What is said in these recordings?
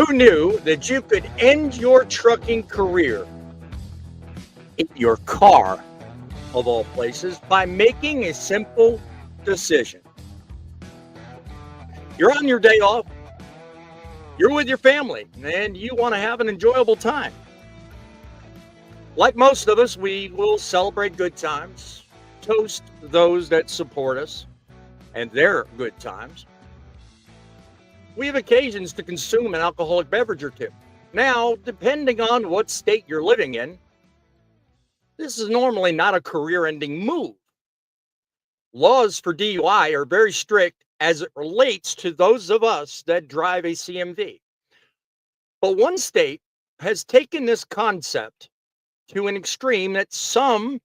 Who knew that you could end your trucking career in your car, of all places, by making a simple decision? You're on your day off, you're with your family, and you want to have an enjoyable time. Like most of us, we will celebrate good times, toast those that support us and their good times. We have occasions to consume an alcoholic beverage or two. Now, depending on what state you're living in, this is normally not a career-ending move. Laws for DUI are very strict as it relates to those of us that drive a CMV. But one state has taken this concept to an extreme that some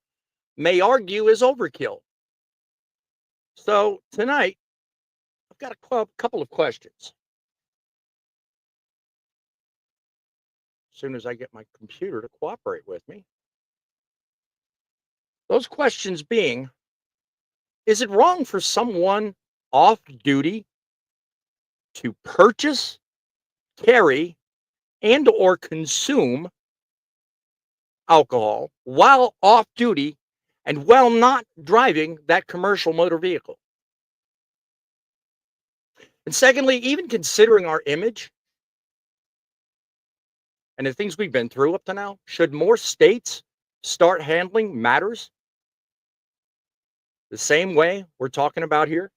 may argue is overkill. So tonight, I've got a couple of questions. As soon as I get my computer to cooperate with me. Those questions being, is it wrong for someone off duty to purchase, carry, and or consume alcohol while off duty and while not driving that commercial motor vehicle? And secondly, even considering our image and the things we've been through up to now, should more states start handling matters the same way we're talking about here?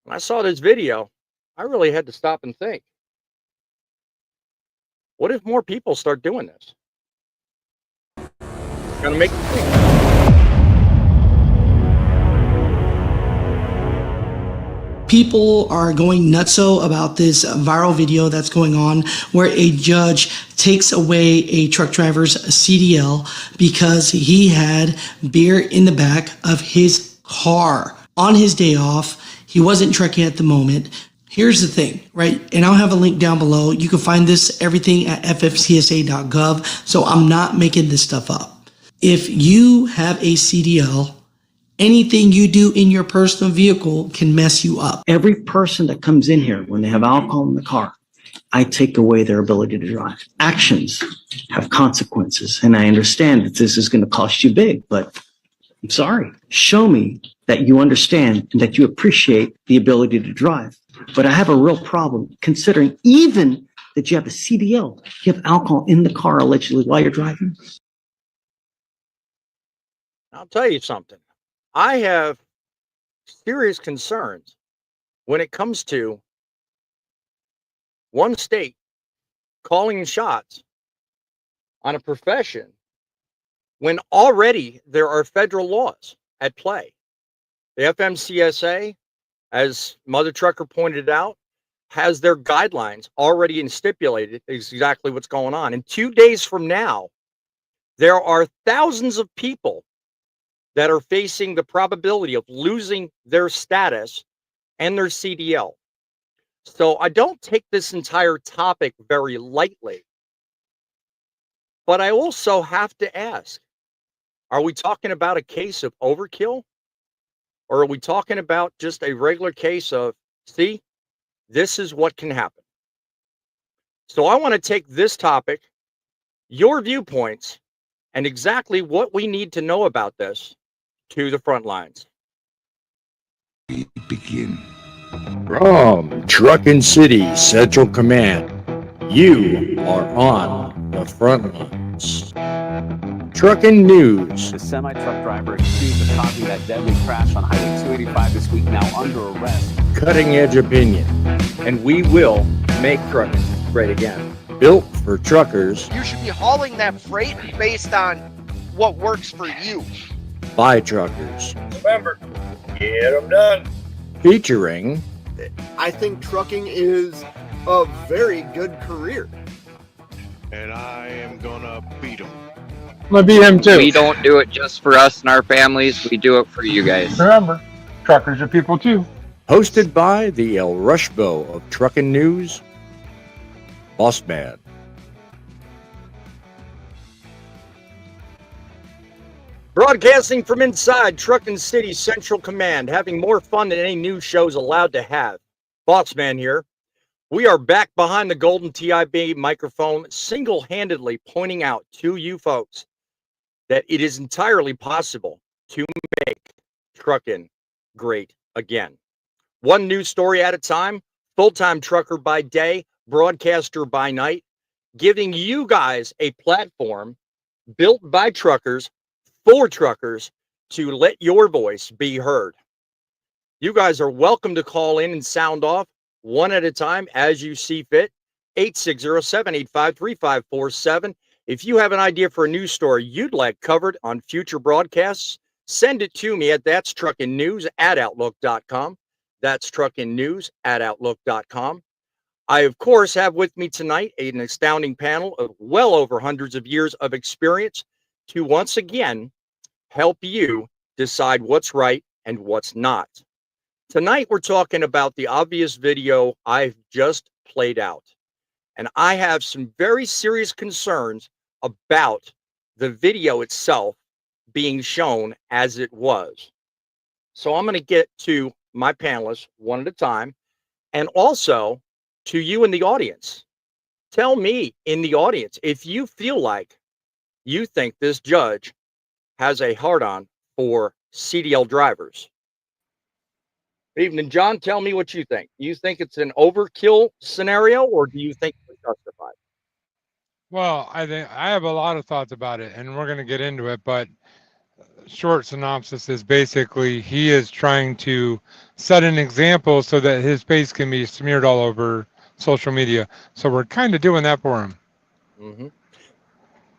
When I saw this video, I really had to stop and think. What if more people start doing this? Gonna make you think. People are going nutso about this viral video that's going on where a judge takes away a truck driver's CDL because he had beer in the back of his car on his day off. He wasn't trucking at the moment. Here's the thing, right? And I'll have a link down below. You can find this everything at ffcsa.gov. So I'm not making this stuff up. If you have a CDL, anything you do in your personal vehicle can mess you up. Every person that comes in here, when they have alcohol in the car, I take away their ability to drive. Actions have consequences. And I understand that this is going to cost you big, but I'm sorry. Show me that you understand and that you appreciate the ability to drive. But I have a real problem considering even that you have a CDL, you have alcohol in the car allegedly while you're driving. I'll tell you something. I have serious concerns when it comes to one state calling shots on a profession when already there are federal laws at play. The FMCSA, as Mother Trucker pointed out, has their guidelines already stipulated exactly what's going on. And 2 days from now, there are thousands of people that are facing the probability of losing their status and their CDL. So I don't take this entire topic very lightly. But I also have to ask, are we talking about a case of overkill? Or are we talking about just a regular case of, see, this is what can happen? So I want to take this topic, your viewpoints, and exactly what we need to know about this to the front lines. We begin. From Truckin City Central Command, you are on the front lines. Truckin News. The semi-truck driver accused of causing that deadly crash on Highway 285 this week now under arrest. Cutting edge opinion, and we will make trucking great again. Built for truckers. You should be hauling that freight based on what works for you. By truckers. Remember, get them done. Featuring. I think trucking is a very good career. And I am gonna beat them. I'm gonna beat him too. We don't do it just for us and our families. We do it for you guys. Remember, truckers are people too. Hosted by the El Rushbo of Truckin News, Boss Man. Broadcasting from inside Truckin City Central Command, having more fun than any news show's allowed to have. Bossman here. We are back behind the golden TIB microphone, single-handedly pointing out to you folks that it is entirely possible to make trucking great again. One news story at a time, full-time trucker by day, broadcaster by night, giving you guys a platform built by truckers for truckers to let your voice be heard. You guys are welcome to call in and sound off one at a time as you see fit. 860-785-3547. If you have an idea for a news story you'd like covered on future broadcasts, send it to me at thatstruckinnews@outlook.com. That's truckinnews@outlook.com. I, of course, have with me tonight an astounding panel of well over hundreds of years of experience to once again help you decide what's right and what's not. Tonight, we're talking about the obvious video I've just played out. And I have some very serious concerns about the video itself being shown as it was. So I'm going to get to my panelists one at a time, and also to you in the audience. Tell me in the audience if you feel like you think this judge has a hard-on for CDL drivers. Evening, John. Tell me what you think. You think it's an overkill scenario, or do you think it's justified? Well, I have a lot of thoughts about it, and we're going to get into it, but short synopsis is basically he is trying to set an example so that his face can be smeared all over social media. So we're kind of doing that for him. Mm-hmm.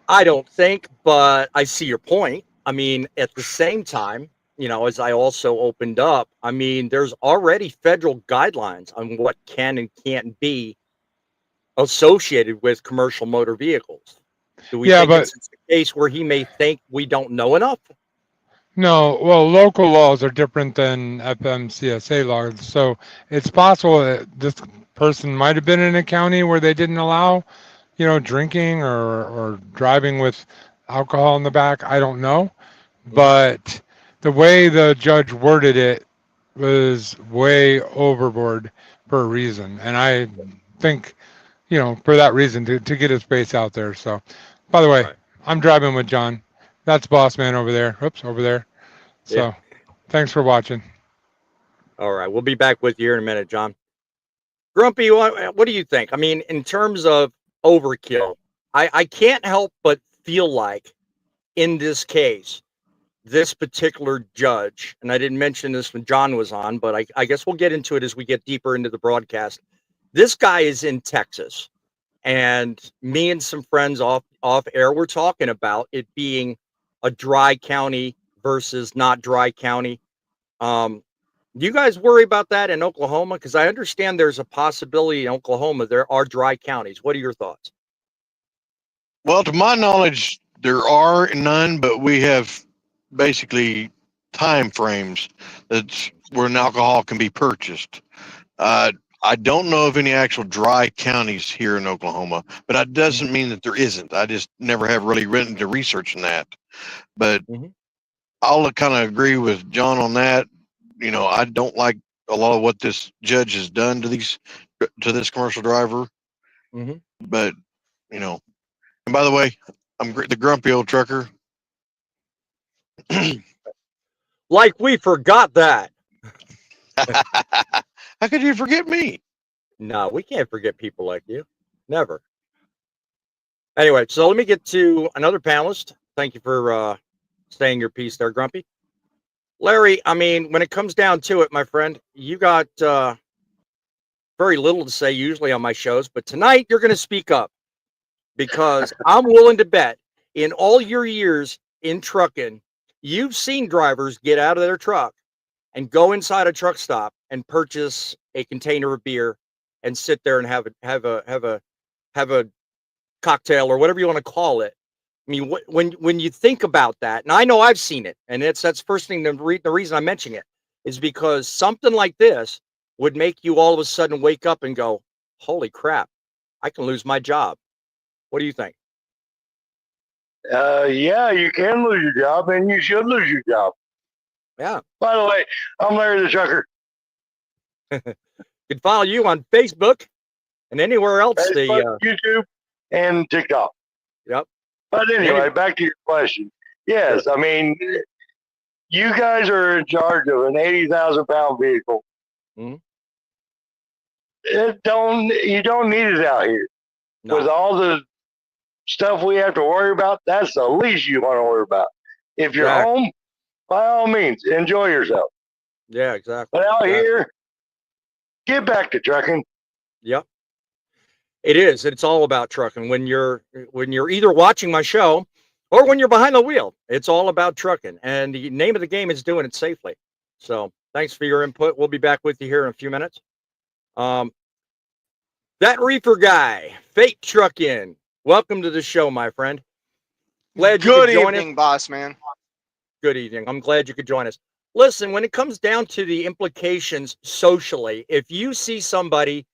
I don't think, but I see your point. I mean, at the same time, you know, as I also opened up, I mean, there's already federal guidelines on what can and can't be associated with commercial motor vehicles. Do we think it's a case where he may think we don't know enough? No, well, local laws are different than FMCSA laws. So it's possible that this person might have been in a county where they didn't allow, you know, drinking or driving with alcohol in the back. I don't know. But the way the judge worded it was way overboard for a reason. And I think, you know, for that reason, to get his face out there. So, by the way, I'm driving with John. That's Boss Man over there. Oops, over there. So, thanks for watching. All right. We'll be back with you here in a minute, John. Grumpy, what do you think? I mean, in terms of overkill, I can't help but feel like in this case, this particular judge, and I didn't mention this when John was on, but I guess we'll get into it as we get deeper into the broadcast. This guy is in Texas, and me and some friends off air were talking about it being a dry county versus not dry county. Do you guys worry about that in Oklahoma? Because I understand there's a possibility in Oklahoma there are dry counties. What are your thoughts? Well, to my knowledge, there are none, but we have basically time frames that's where an alcohol can be purchased. I don't know of any actual dry counties here in Oklahoma, but that doesn't mean that there isn't. I just never have really written into researching that. But I'll kind of agree with John on that. You know, I don't like a lot of what this judge has done to this commercial driver. But, you know, and by the way, I'm the grumpy old trucker. Like we forgot that. How could you forget me? No, we can't forget people like you. Never. Anyway, so let me get to another panelist. Thank you for saying your piece there, Grumpy. Larry, I mean, when it comes down to it, my friend, you got very little to say usually on my shows, but tonight you're going to speak up because I'm willing to bet in all your years in trucking, you've seen drivers get out of their truck and go inside a truck stop and purchase a container of beer and sit there and have a cocktail or whatever you want to call it. I mean, when you think about that, and I know I've seen it, and that's first thing. The reason I'm mentioning it is because something like this would make you all of a sudden wake up and go, "Holy crap, I can lose my job." What do you think? Yeah, you can lose your job, and you should lose your job. Yeah. By the way, I'm Larry the Trucker. Can follow you on Facebook And anywhere else, Facebook, YouTube, and TikTok. Yep. But anyway, back to your question. Yes, I mean, you guys are in charge of an 80,000-pound vehicle. Mm-hmm. You don't need it out here. No. With all the stuff we have to worry about, that's the least you want to worry about. If you're home, by all means, enjoy yourself. Yeah, exactly. But out here, get back to trucking. Yep. It is. It's all about trucking. When you're either watching my show or when you're behind the wheel, it's all about trucking. And the name of the game is doing it safely. So thanks for your input. We'll be back with you here in a few minutes. That reefer guy, Fake Truckin. Welcome to the show, my friend. Glad you could join us. Good evening, boss man. Good evening. I'm glad you could join us. Listen, when it comes down to the implications socially, if you see somebody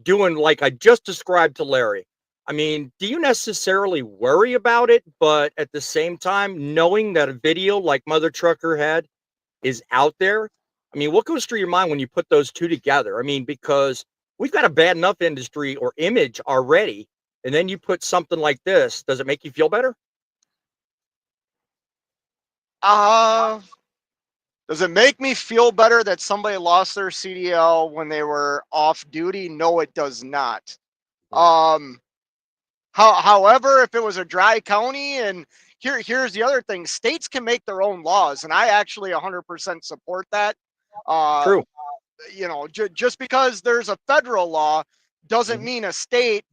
doing like I just described to Larry, I mean, do you necessarily worry about it? But at the same time, knowing that a video like Mother Trucker had is out there, I mean, what goes through your mind when you put those two together? I mean, because we've got a bad enough industry or image already, and then you put something like this, does it make you feel better? Does it make me feel better that somebody lost their CDL when they were off duty? No, it does not. However, if it was a dry county, and here's the other thing, states can make their own laws, and I actually 100% support that. True. You know, just because there's a federal law doesn't mean a state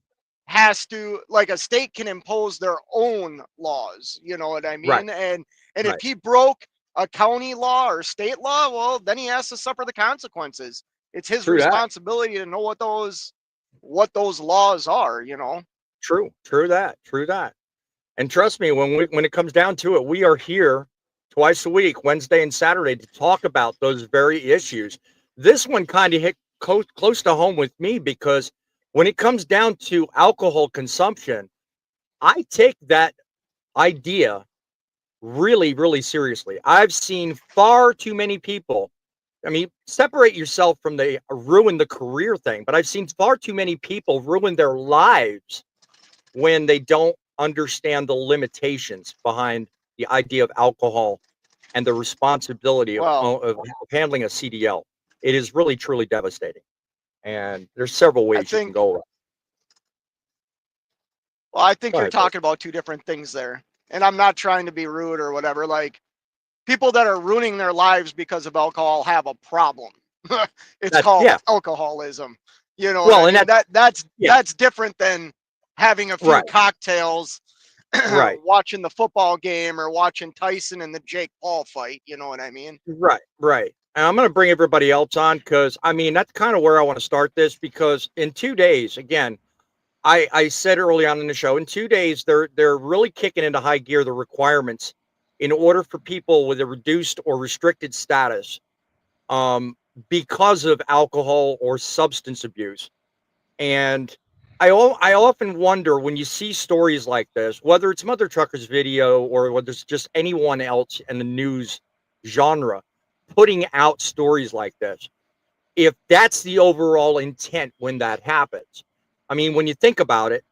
has to, like, a state can impose their own laws. You know what I mean? Right. And if he broke a county law or state law, well, then he has to suffer the consequences. It's his responsibility to know what those laws are, you know. True that. And trust me, when it comes down to it, we are here twice a week, Wednesday and Saturday, to talk about those very issues. This one kind of hit close to home with me because when it comes down to alcohol consumption, I take that idea really, really seriously. I've seen far too many people. I mean, separate yourself from the ruin the career thing, but I've seen far too many people ruin their lives when they don't understand the limitations behind the idea of alcohol and the responsibility of handling a CDL. It is really, truly devastating. And there's several ways you can go around. Well, I think you're talking about two different things there. And I'm not trying to be rude or whatever. Like, people that are ruining their lives because of alcohol have a problem. It's called alcoholism. You know, well, and that's different than having a few cocktails, watching the football game or watching Tyson and the Jake Paul fight. You know what I mean? Right. And I'm going to bring everybody else on because, I mean, that's kind of where I want to start this, because in 2 days, again, I said early on in the show, in 2 days, they're really kicking into high gear the requirements in order for people with a reduced or restricted status because of alcohol or substance abuse. And I often wonder when you see stories like this, whether it's Mother Trucker's video or whether it's just anyone else in the news genre putting out stories like this, if that's the overall intent when that happens. I mean, when you think about it,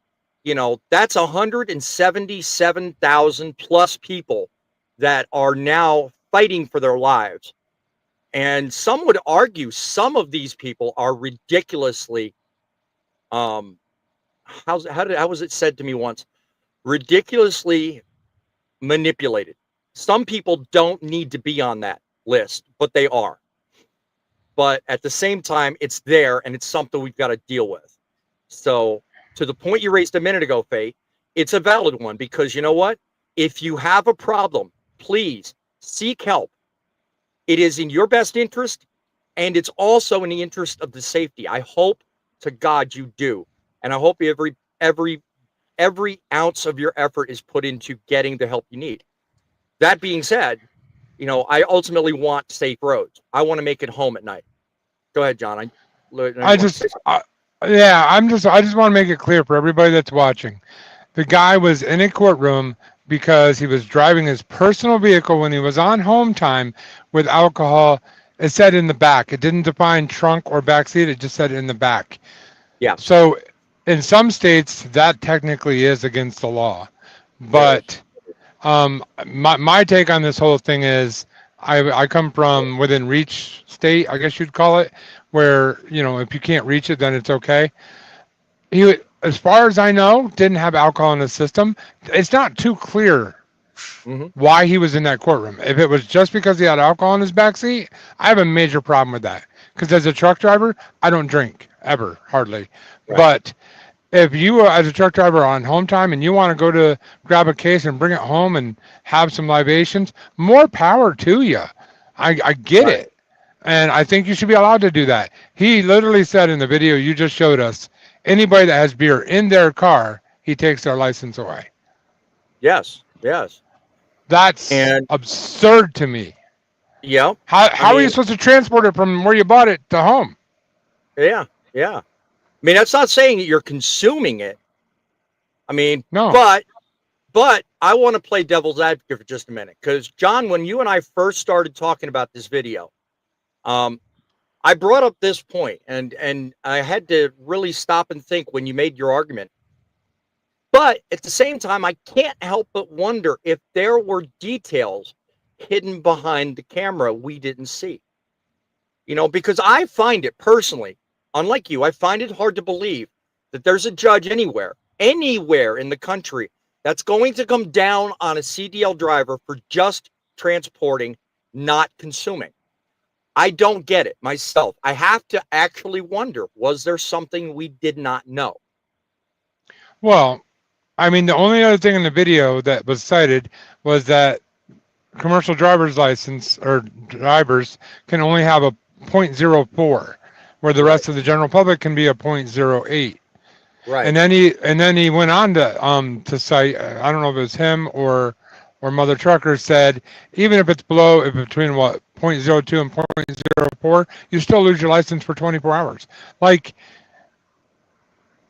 you know, that's 177,000 plus people that are now fighting for their lives. And some would argue some of these people are ridiculously, how was it said to me once? Ridiculously manipulated. Some people don't need to be on that list, but they are. But at the same time, it's there and it's something we've got to deal with. So to the point you raised a minute ago, Faye, it's a valid one, because you know what? If you have a problem, please seek help. It is in your best interest, and it's also in the interest of the safety. I hope to God you do. And I hope every ounce of your effort is put into getting the help you need. That being said, you know, I ultimately want safe roads. I want to make it home at night. Go ahead, John. I just want to make it clear for everybody that's watching. The guy was in a courtroom because he was driving his personal vehicle when he was on home time with alcohol. It said in the back. It didn't define trunk or back seat. It just said in the back. Yeah. So in some states that technically is against the law, but my take on this whole thing is I come from within reach state, I guess you'd call it, where if you can't reach it, then it's okay. He, as far as I know, didn't have alcohol in his system. It's not too clear why he was in that courtroom. If it was just because he had alcohol in his backseat, I have a major problem with that. Because as a truck driver, I don't drink ever, hardly. Right. But if you, as a truck driver, are on home time and you want to go to grab a case and bring it home and have some libations, more power to you. I get it. And I think you should be allowed to do that. He literally said in the video you just showed us, anybody that has beer in their car, he takes their license away. Yes. That's absurd to me. Yeah. How are you supposed to transport it from where you bought it to home? Yeah. I mean, that's not saying that you're consuming it. I mean, no. But I want to play devil's advocate for just a minute. Because, John, when you and I first started talking about this video, I brought up this point, and I had to really stop and think when you made your argument. But at the same time, I can't help but wonder if there were details hidden behind the camera we didn't see. Because I find it personally, unlike you, I find it hard to believe that there's a judge anywhere in the country that's going to come down on a CDL driver for just transporting, not consuming. I don't get it myself. I have to actually wonder, was there something we did not know? Well, I mean, the only other thing in the video that was cited was that commercial driver's license or drivers can only have a 0.04, where the rest of the general public can be a 0.08. Right. And then he went on to cite, I don't know if it was him or Mother Trucker said, even if it's between 0.02 and 0.04, you still lose your license for 24 hours. Like,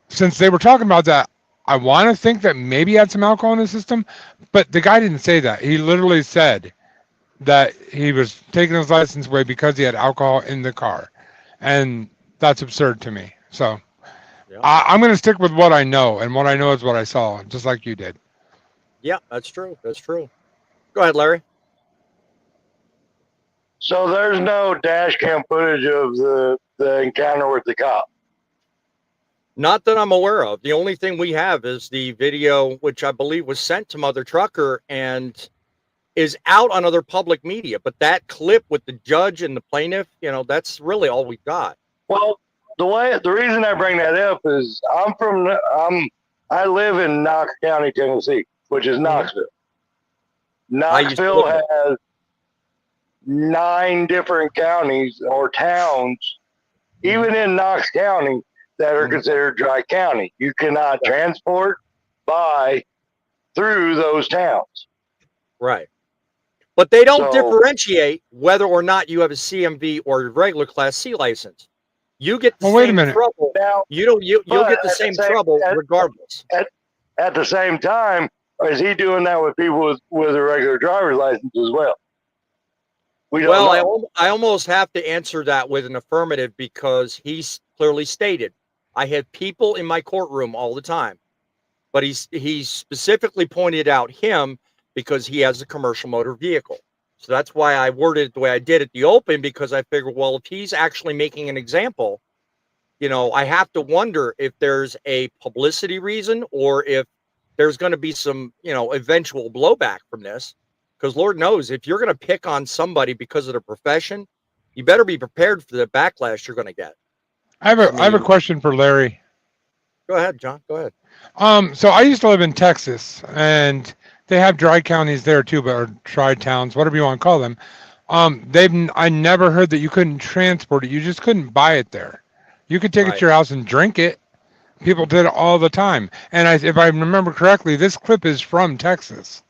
since they were talking about that, I want to think that maybe he had some alcohol in his system, but the guy didn't say that. He literally said that he was taking his license away because he had alcohol in the car. And that's absurd to me. So I'm going to stick with what I know, and what I know is what I saw, just like you did. Yeah, that's true. Go ahead, Larry. So there's no dash cam footage of the encounter with the cop? Not that I'm aware of. The only thing we have is the video, which I believe was sent to Mother Trucker and is out on other public media. But that clip with the judge and the plaintiff, that's really all we've got. Well, the reason I bring that up is I live in Knox County, Tennessee, which is Knoxville. Knoxville has 9 different counties or towns, even in Knox County, that are considered dry county. You cannot transport through those towns. Right. But they don't differentiate whether or not you have a CMV or a regular Class C license. You get the same trouble. Now, you'll get the same trouble regardless. At the same time, is he doing that with people with a regular driver's license as well? I almost have to answer that with an affirmative, because he's clearly stated, I have people in my courtroom all the time, but he specifically pointed out him because he has a commercial motor vehicle. So that's why I worded it the way I did at the open, because I figured, well, if he's actually making an example, I have to wonder if there's a publicity reason or if there's going to be some, eventual blowback from this. Because Lord knows, if you're going to pick on somebody because of their profession, you better be prepared for the backlash you're going to get. I have a question for Larry. Go ahead, John. Go ahead. So I used to live in Texas, and they have dry counties there too, or dry towns, whatever you want to call them. I never heard that you couldn't transport it. You just couldn't buy it there. You could take it to your house and drink it. People did it all the time. And if I remember correctly, this clip is from Texas.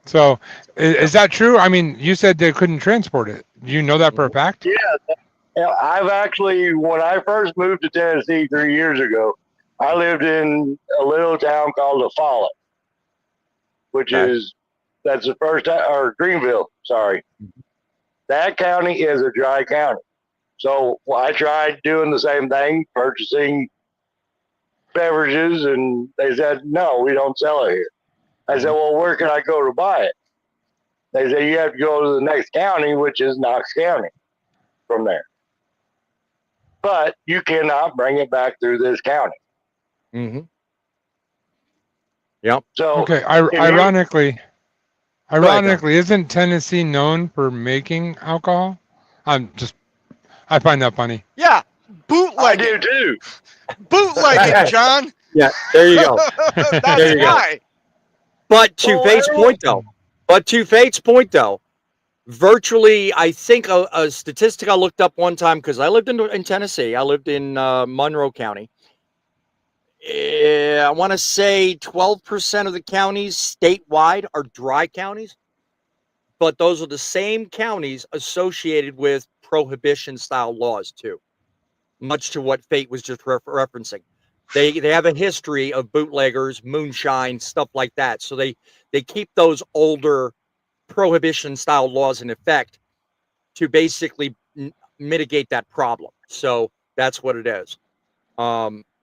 So is that true? I mean, you said they couldn't transport it. Do you know that for a fact? Yeah. I've actually, when I first moved to Tennessee 3 years ago, I lived in a little town called La Follette, which that's the first, or Greenville, sorry. That county is a dry county. So I tried doing the same thing, purchasing beverages, and they said, no, we don't sell it here. I said, well, where can I go to buy it? They said, you have to go to the next county, which is Knox County from there. But you cannot bring it back through this county. Mm-hmm. Yep. So okay, ironically, isn't Tennessee known for making alcohol? I find that funny. Yeah, bootlegging. I do too. Bootlegging, John. Yeah, there you go. That's there you why. go. But to Fate's point, though, virtually, I think a statistic I looked up one time, because I lived in Tennessee. I lived in Monroe County. I want to say 12% of the counties statewide are dry counties, but those are the same counties associated with prohibition-style laws, too, much to what Fate was just referencing. They have a history of bootleggers, moonshine, stuff like that. So they keep those older prohibition-style laws in effect to basically mitigate that problem. So that's what it is.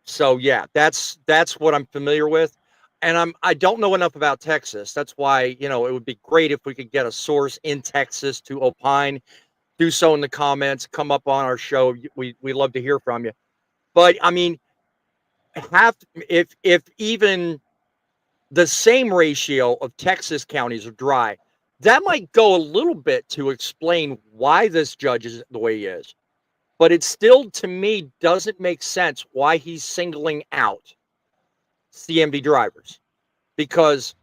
So yeah, that's what I'm familiar with, and I don't know enough about Texas. That's why, it would be great if we could get a source in Texas to opine. Do so in the comments. Come up on our show. We love to hear from you. But I mean, if even the same ratio of Texas counties are dry, that might go a little bit to explain why this judge is the way he is. But it still, to me, doesn't make sense why he's singling out CMV drivers. Because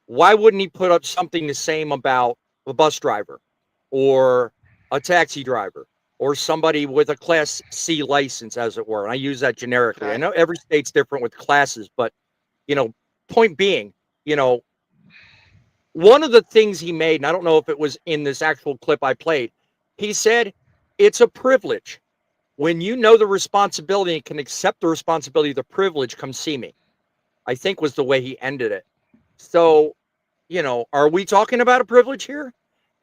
why wouldn't he put up something the same about a bus driver or a taxi driver or somebody with a Class C license, as it were? And I use that generically. I know every state's different with classes, but, point being, one of the things he made, and I don't know if it was in this actual clip I played, he said, it's a privilege. When you know the responsibility and can accept the responsibility, the privilege, come see me, I think was the way he ended it. So, are we talking about a privilege here?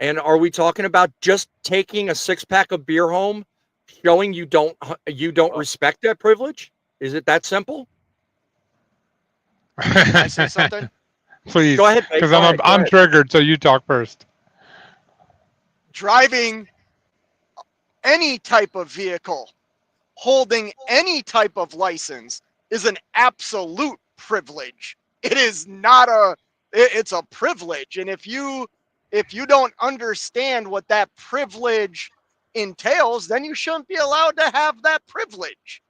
And are we talking about just taking a 6-pack of beer home, showing you don't respect that privilege? Is it that simple? Can I say something? Please. Go ahead, because I'm triggered, so you talk first. Driving any type of vehicle, holding any type of license is an absolute privilege. It is not it's a privilege. And if you don't understand what that privilege entails, then you shouldn't be allowed to have that privilege.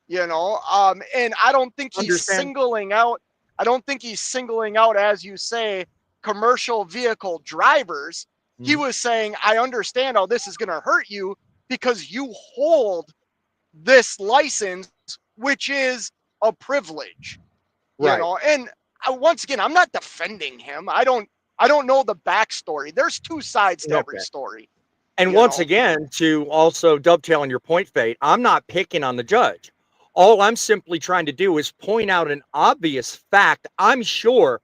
And I don't think he's singling out, as you say, commercial vehicle drivers. He was saying, I understand how this is going to hurt you because you hold this license, which is a privilege. Right. And once again, I'm not defending him. I don't know the backstory. There's two sides to every story. And once again, to also dovetail on your point, Fate, I'm not picking on the judge. All I'm simply trying to do is point out an obvious fact. I'm sure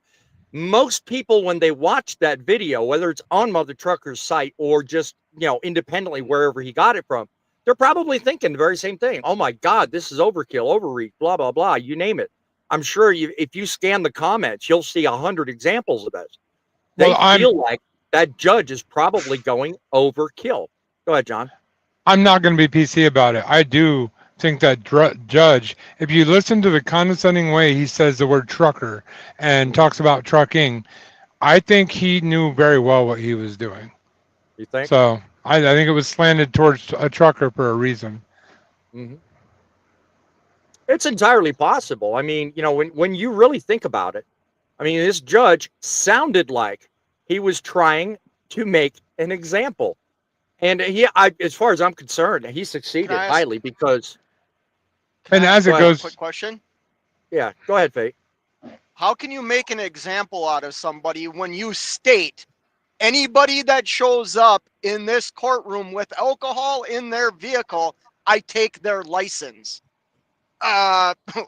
most people, when they watch that video, whether it's on Mother Trucker's site or just, independently, wherever he got it from, they're probably thinking the very same thing. Oh my God, this is overkill, overreach, blah, blah, blah, you name it. I'm sure if you scan the comments, you'll see 100 examples of this. They feel like that judge is probably going overkill. Go ahead, John. I'm not going to be PC about it. I do think that judge, if you listen to the condescending way he says the word trucker and talks about trucking, I think he knew very well what he was doing. You think? So I think it was slanted towards a trucker for a reason. Mm-hmm. It's entirely possible. I mean, when you really think about it, I mean, this judge sounded like he was trying to make an example. And as far as I'm concerned, he succeeded highly because. And as it goes. Quick question. Yeah, go ahead, Fate. How can you make an example out of somebody when you state anybody that shows up in this courtroom with alcohol in their vehicle, I take their license?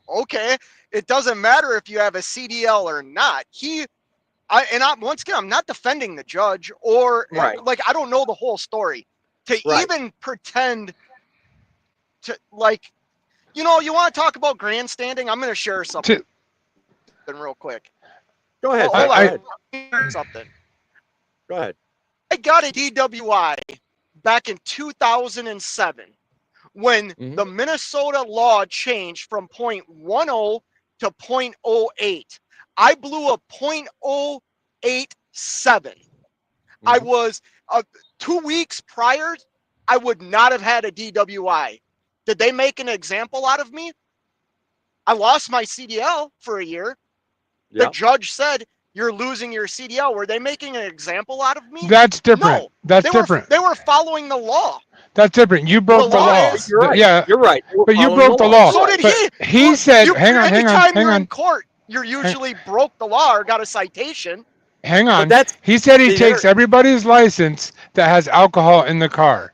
Okay. It doesn't matter if you have a CDL or not. Once again, I'm not defending the judge or I don't know the whole story. To even pretend like, you know, you want to talk about grandstanding? I'm going to share something real quick. Go ahead. Hold on. Go ahead. I got a DWI back in 2007 when the Minnesota law changed from 0.10 to 0.08. I blew a 0.087. I was 2 weeks prior, I would not have had a DWI. Did they make an example out of me? I lost my CDL for a year. The judge said, you're losing your CDL. Were they making an example out of me? That's different. No, that's different. They were following the law. That's different. You broke the law. You're right. Yeah, you're right. But you broke the law. So did he. He said, hang on. Anytime you're in court, you're usually broke the law or got a citation. Hang on. He said he takes everybody's license that has alcohol in the car.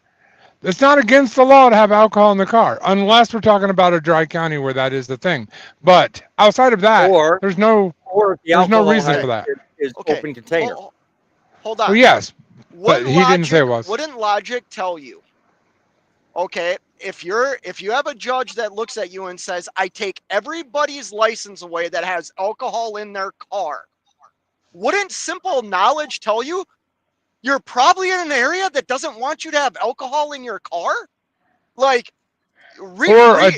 It's not against the law to have alcohol in the car, unless we're talking about a dry county where that is the thing. But outside of that, there's no reason for that. Is open container. Hold on. Well, yes, but he didn't say it was. Wouldn't logic tell you? Okay, if you have a judge that looks at you and says, "I take everybody's license away that has alcohol in their car," wouldn't simple knowledge tell you you're probably in an area that doesn't want you to have alcohol in your car? Like, or a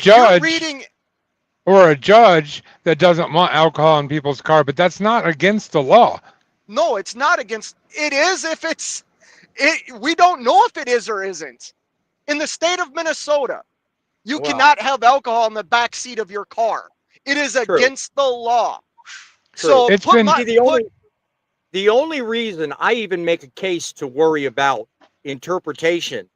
judge that doesn't want alcohol in people's car, but that's not against the law. No, it's not against. It is if it's. We don't know if it is or isn't. In the state of Minnesota, you cannot have alcohol in the back seat of your car. It is against the law. True. So it's the only reason I even make a case to worry about interpretation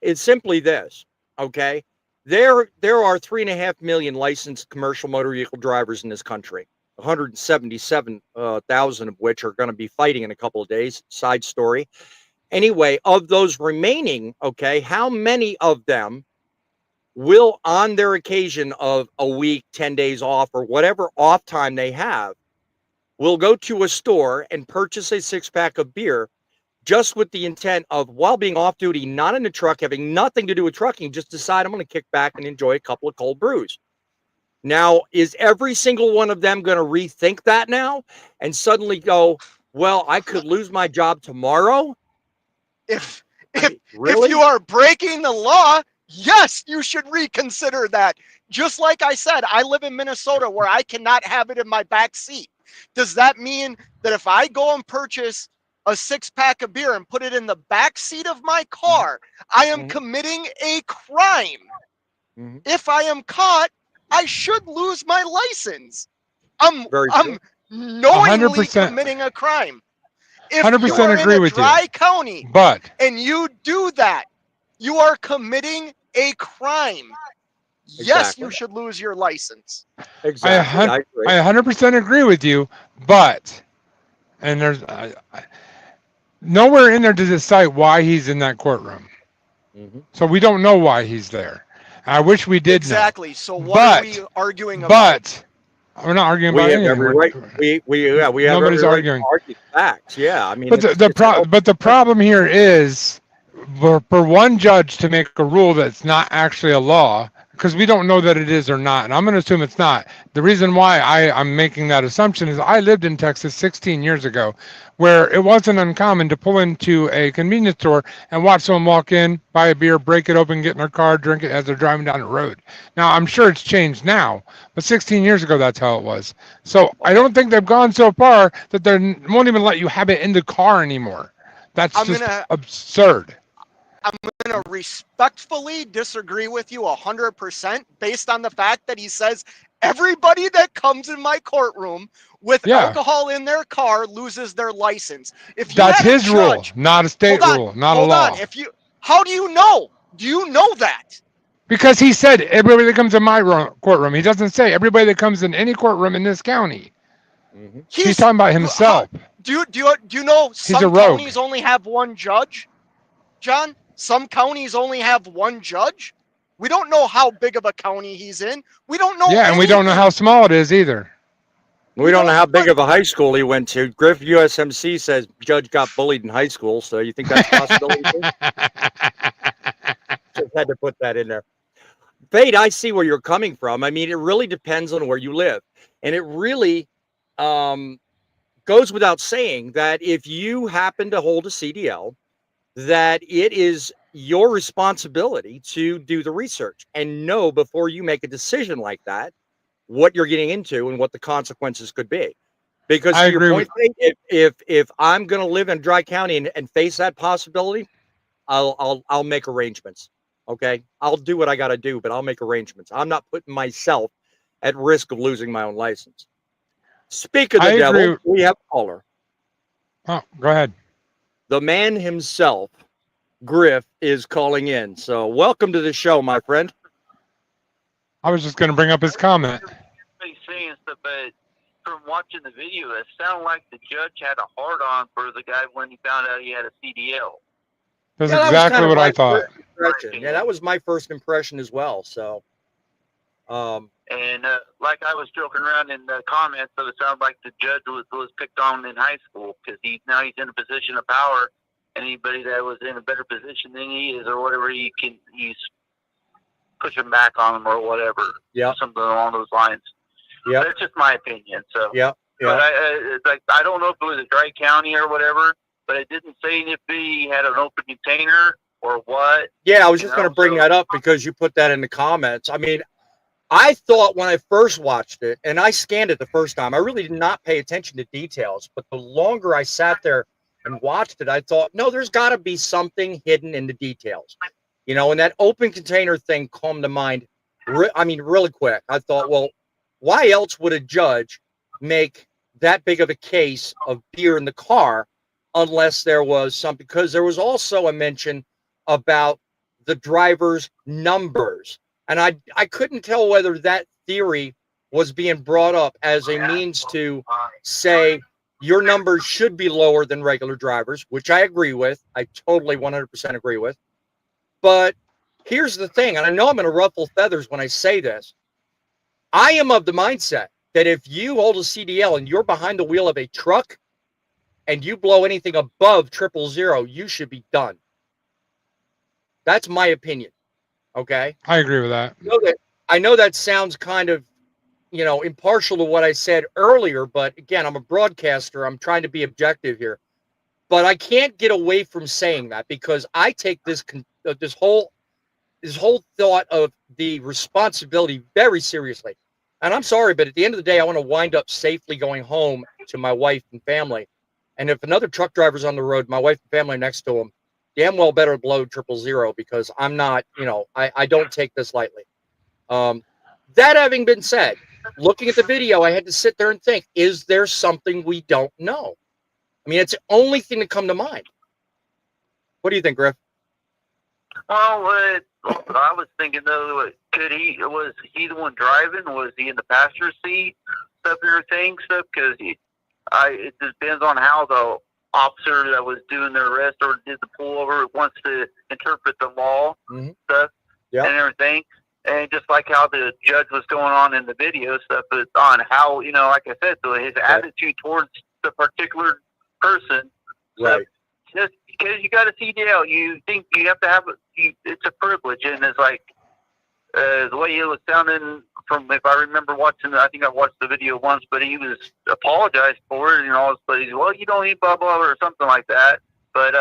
is simply this. Okay, there are 3.5 million licensed commercial motor vehicle drivers in this country. 177,000 of which are going to be fighting in a couple of days. Side story. Anyway, of those remaining, okay, how many of them will, on their occasion of a week, 10 days off, or whatever off time they have, will go to a store and purchase a 6-pack of beer just with the intent of, while being off duty, not in the truck, having nothing to do with trucking, just decide I'm going to kick back and enjoy a couple of cold brews. Now, is every single one of them going to rethink that now and suddenly go, well, I could lose my job tomorrow? If you are breaking the law, yes, you should reconsider that. Just like I said, I live in Minnesota where I cannot have it in my back seat. Does that mean that if I go and purchase a 6-pack of beer and put it in the back seat of my car, I am committing a crime? If I am caught, I should lose my license. I'm knowingly committing a crime. If 100% agree with you. Dry county, but and you do that, you are committing a crime. Exactly. Yes, you should lose your license. Exactly. I 100% agree with you, but there's nowhere in there to decide why he's in that courtroom. So we don't know why he's there. I wish we did know. Exactly. So what are we arguing about? But we're not arguing about anything. We have nobody's every arguing. Right to argue facts. Yeah, I mean, but the problem here is for one judge to make a rule that's not actually a law, because we don't know that it is or not, and I'm going to assume it's not. The reason why I'm making that assumption is I lived in Texas 16 years ago, where it wasn't uncommon to pull into a convenience store and watch someone walk in, buy a beer, break it open, get in their car, drink it as they're driving down the road. Now, I'm sure it's changed now, but 16 years ago, that's how it was. So I don't think they've gone so far that they won't even let you have it in the car anymore. That's absurd. I'm going to respectfully disagree with you 100% based on the fact that he says everybody that comes in my courtroom with alcohol in their car loses their license. If that's his rule, not a state rule, not a law. How do you know? Do you know that? Because he said everybody that comes in my courtroom. He doesn't say everybody that comes in any courtroom in this county. He's talking about himself. Do you know some counties only have one judge, John? Some counties only have one judge. We don't know how big of a county he's in. We don't know. Yeah, and we don't know how small it is either. We don't know how big of a high school he went to. Griff USMC says judge got bullied in high school, so you think that's a possibility? Just had to put that in there. Fade, I see where you're coming from. I mean, it really depends on where you live. And it really goes without saying that if you happen to hold a CDL, that it is your responsibility to do the research and know before you make a decision like that what you're getting into and what the consequences could be. Because I to your agree point, if I'm going to live in Dry County and face that possibility, I'll make arrangements. Okay, I'll do what I got to do, but I'll make arrangements. I'm not putting myself at risk of losing my own license. Speak of the devil, we have a caller. Oh, go ahead. The man himself, Griff, is calling in. So welcome to the show, my friend. I was just going to bring up his comment. Saying stuff, but from watching the video, it sounded like the judge had a hard-on for the guy when he found out he had a CDL. That's exactly what I thought. Yeah, that was my first impression as well. So, and like I was joking around in the comments, so it sounded like the judge was picked on in high school because he's in a position of power. Anybody that was in a better position than he is, or whatever, he's pushing back on him or whatever. Yeah, something along those lines. Yeah, that's just my opinion. So yeah. But I don't know if it was a Dry County or whatever, but it didn't say if he had an open container or what. Yeah, I was just going to bring that up because you put that in the comments. I mean, I thought when I first watched it, and I scanned it the first time, I really did not pay attention to details. But the longer I sat there and watched it, I thought, no, there's got to be something hidden in the details. You know, and that open container thing come to mind. I mean, really quick. I thought, well, why else would a judge make that big of a case of beer in the car unless there was something? Because there was also a mention about the driver's numbers. And I couldn't tell whether that theory was being brought up as a means to say your numbers should be lower than regular drivers, which I agree with. I totally 100% agree with. But here's the thing, and I know I'm going to ruffle feathers when I say this. I am of the mindset that if you hold a CDL and you're behind the wheel of a truck and you blow anything above 000, you should be done. That's my opinion. Okay? I agree with that. I know that sounds kind of, impartial to what I said earlier, but again, I'm a broadcaster. I'm trying to be objective here. But I can't get away from saying that because I take this whole thought of the responsibility very seriously. And I'm sorry, but at the end of the day, I want to wind up safely going home to my wife and family. And if another truck driver's on the road, my wife and family next to him, damn well better blow 000 because I'm not, I don't take this lightly. That having been said, looking at the video, I had to sit there and think, is there something we don't know? I mean, it's the only thing that come to mind. What do you think, Griff? Well, I was thinking though, was he the one driving? Was he in the passenger seat? Stuff and everything, stuff because it depends on how the officer that was doing the arrest or did the pullover wants to interpret the law, stuff and everything. And just like how the judge was going on in the video stuff, but on how like I said, so his attitude towards the particular person, right? Just because you got a CDL, you think you have to have it's a privilege, and it's like the way he was sounding from, if I remember watching, I think I watched the video once, but he was apologized for it, but he's, well, you don't need blah blah or something like that. But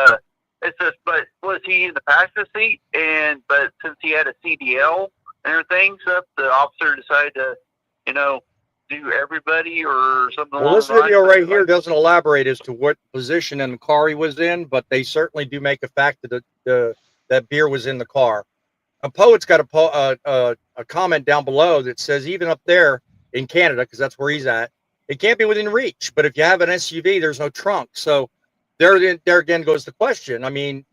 it's just, but was he in the passenger seat? But since he had a CDL and everything, so the officer decided to, do everybody or something. Well, this video right here doesn't elaborate as to what position in the car he was in, but they certainly do make a fact that that beer was in the car. A poet's got a comment down below that says even up there in Canada, because that's where he's at, it can't be within reach. But if you have an SUV, there's no trunk. So there again goes the question. I mean,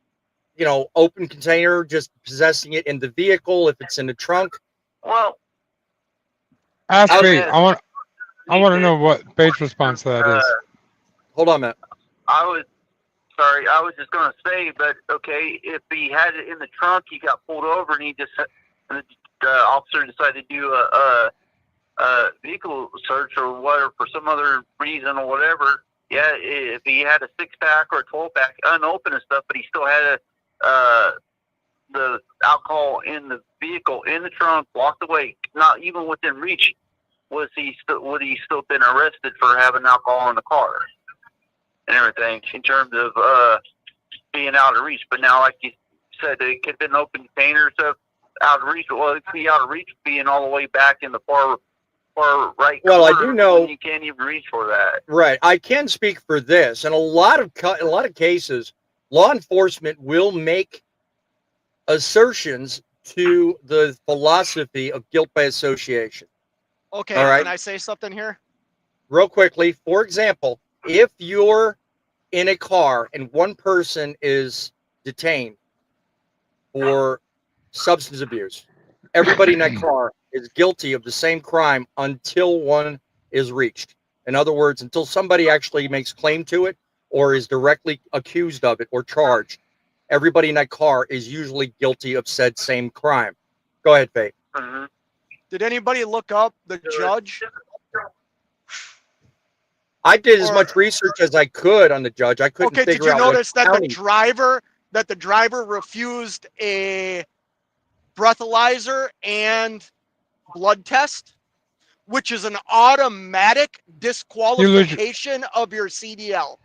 open container, just possessing it in the vehicle. If it's in the trunk, well, ask me. I want to know what Bates' response to that is. Hold on, Matt. I was just going to say, but okay, if he had it in the trunk, he got pulled over, and the officer decided to do a vehicle search or whatever for some other reason or whatever. Yeah, if he had a 6-pack or a 12-pack unopened and stuff, but he still had the alcohol in the vehicle in the trunk, walked away, not even within reach, would he still been arrested for having alcohol in the car and everything in terms of being out of reach? But now, like you said, it could have been open container stuff out of reach. Well, it could be out of reach being all the way back in the far right. Well, I do know you can't even reach for that. Right. I can speak for this. In a lot of cases, law enforcement will make assertions to the philosophy of guilt by association. Okay, all right? Can I say something here? Real quickly, for example, if you're in a car and one person is detained for substance abuse, everybody in that car is guilty of the same crime until one is reached. In other words, until somebody actually makes claim to it or is directly accused of it or charged, everybody in that car is usually guilty of said same crime. Go ahead, Faith. Mm-hmm. Did anybody look up the judge? I did as much research as I could on the judge. I couldn't figure out. Okay, did you notice that county. the driver refused a breathalyzer and blood test, which is an automatic disqualification of your CDL.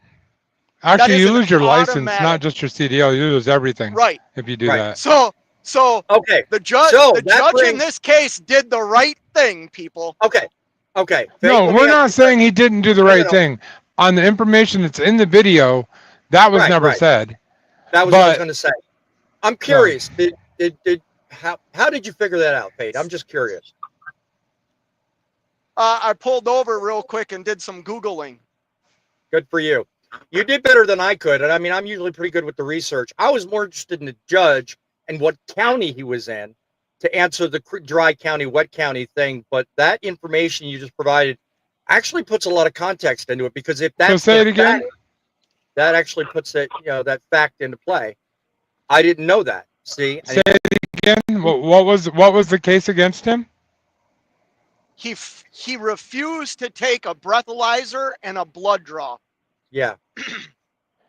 Actually, you lose your license, not just your CDL. You lose everything. Right. If you do that. So okay. The judge in this case did the right thing, people. Okay. No, we're not saying he didn't do the right thing. On the information that's in the video, that was never said. That was what I was going to say. I'm curious. How did you figure that out, Pete? I'm just curious. I pulled over real quick and did some Googling. Good for you. You did better than I could. And I mean, I'm usually pretty good with the research. I was more interested in the judge and what county he was in to answer the dry county, wet county thing. But that information you just provided actually puts a lot of context into it, because if that's say it again, that actually puts that that fact into play. I didn't know that. See, say it again. What was the case against him? He refused to take a breathalyzer and a blood draw. Yeah.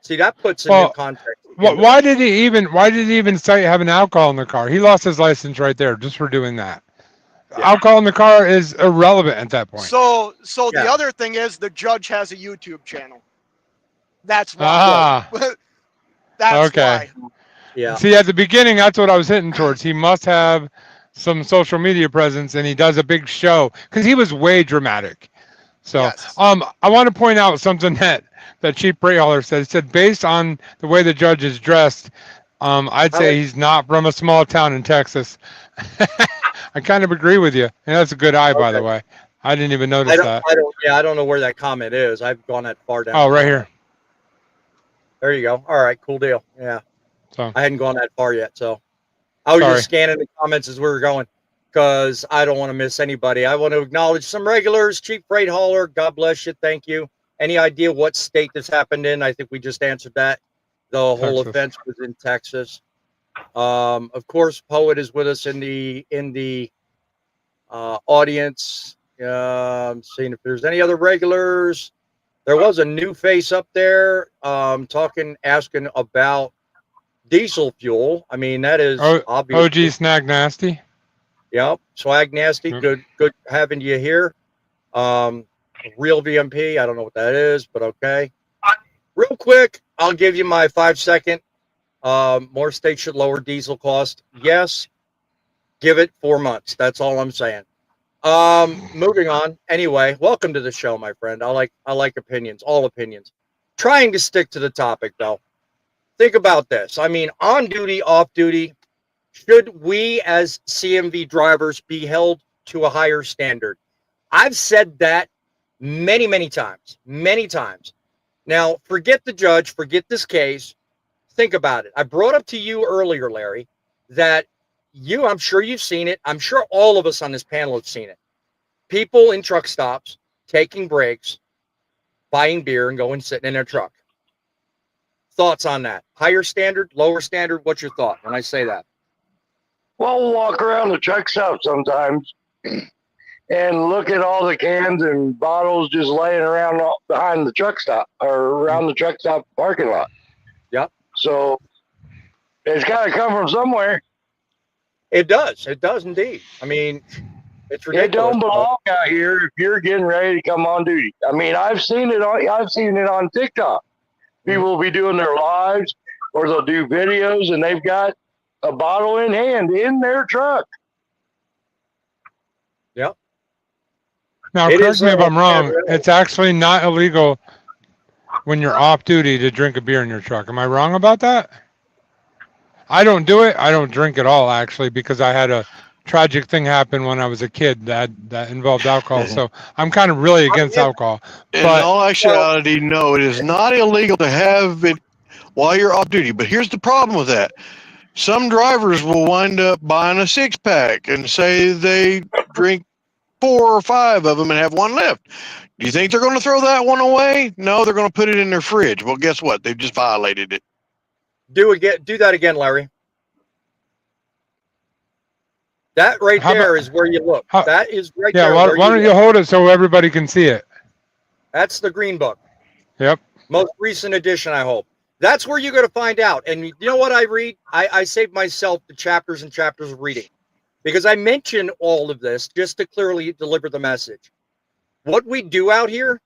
See, that puts it in context. Why did he even cite having alcohol in the car? He lost his license right there just for doing that. Yeah. Alcohol in the car is irrelevant at that point. So the other thing is the judge has a YouTube channel. That's why. That's okay. why. Yeah. See, at the beginning, that's what I was hitting towards. He must have some social media presence, and he does a big show because he was way dramatic. So, yes. I want to point out something that Chief Freight Hauler said. He said, based on the way the judge is dressed, I'd say he's not from a small town in Texas. I kind of agree with you. And that's a good eye, by the way. I didn't even notice that. I don't know where that comment is. I've gone that far down. Oh, right here. There you go. All right, cool deal. Yeah. So I hadn't gone that far yet. So I was just scanning the comments as we were going, because I don't want to miss anybody. I want to acknowledge some regulars. Chief Freight Hauler, God bless you. Thank you. Any idea what state this happened in? I think we just answered that. The whole offense was in Texas. Of course, Poet is with us in the audience. Seeing if there's any other regulars. There was a new face up there asking about diesel fuel. I mean, that is obvious. OG Snag Nasty. Yep. Swag Nasty. Good having you here. Real VMP. I don't know what that is, but okay. Real quick, I'll give you my 5-second. More states should lower diesel cost. Yes. Give it 4 months. That's all I'm saying. Moving on. Anyway, welcome to the show, my friend. I like opinions, all opinions. Trying to stick to the topic, though. Think about this. I mean, on duty, off duty, should we as CMV drivers be held to a higher standard? I've said that many, many times. Now, forget the judge, forget this case. Think about it. I brought up to you earlier, Larry, that I'm sure you've seen it. I'm sure all of us on this panel have seen it. People in truck stops taking breaks, buying beer, and going sitting in their truck. Thoughts on that? Higher standard, lower standard? What's your thought when I say that? Well, we'll walk around the truck stop sometimes and look at all the cans and bottles just laying around behind the truck stop or around the truck stop parking lot. Yep. So it's got to come from somewhere. It does. It does indeed. I mean, it's ridiculous. It don't belong out here if you're getting ready to come on duty. I mean, I've seen it on TikTok. People will be doing their lives, or they'll do videos, and they've got a bottle in hand in their truck. Yep. Now, correct me if I'm wrong. It's actually not illegal when you're off duty to drink a beer in your truck. Am I wrong about that? I don't do it. I don't drink at all, actually, because I had a tragic thing happen when I was a kid that involved alcohol. So I'm kind of really against alcohol. In all actuality, no, it is not illegal to have it while you're off duty. But here's the problem with that. Some drivers will wind up buying a 6-pack and say they drink 4 or 5 of them and have one left. Do you think they're going to throw that one away? No, they're going to put it in their fridge. Well, guess what? They've just violated it. Do that again, Larry. That right there is where you look. That is right there. Yeah, why don't you hold it so everybody can see it? That's the green book. Yep. Most recent edition, I hope. That's where you're going to find out. And you know what I read? I saved myself the chapters and chapters of reading because I mention all of this just to clearly deliver the message. What we do out here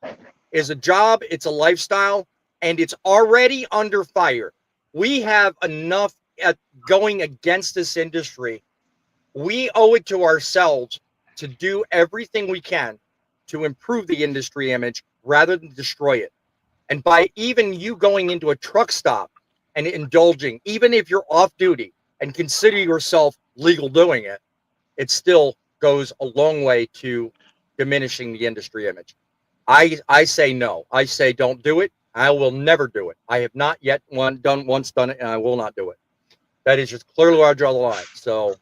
is a job, it's a lifestyle, and it's already under fire. We have enough going against this industry. We owe it to ourselves to do everything we can to improve the industry image rather than destroy it. And by even you going into a truck stop and indulging, even if you're off duty and consider yourself legal doing it, it still goes a long way to diminishing the industry image. I say no. I say don't do it. I will never do it. I have not yet done it, and I will not do it. That is just clearly where I draw the line. So,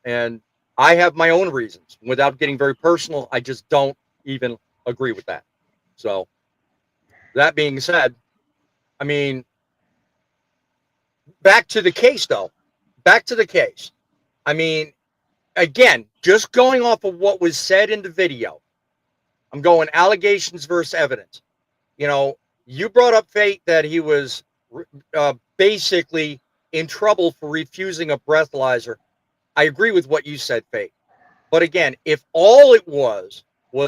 and I have my own reasons. Without getting very personal, I just don't even agree with that. So, that being said, I mean, back to the case, though. Back to the case. I mean, again, just going off of what was said in the video, I'm going allegations versus evidence. You brought up Fate that he was basically in trouble for refusing a breathalyzer. I agree with what you said, Fate. But again, if all it was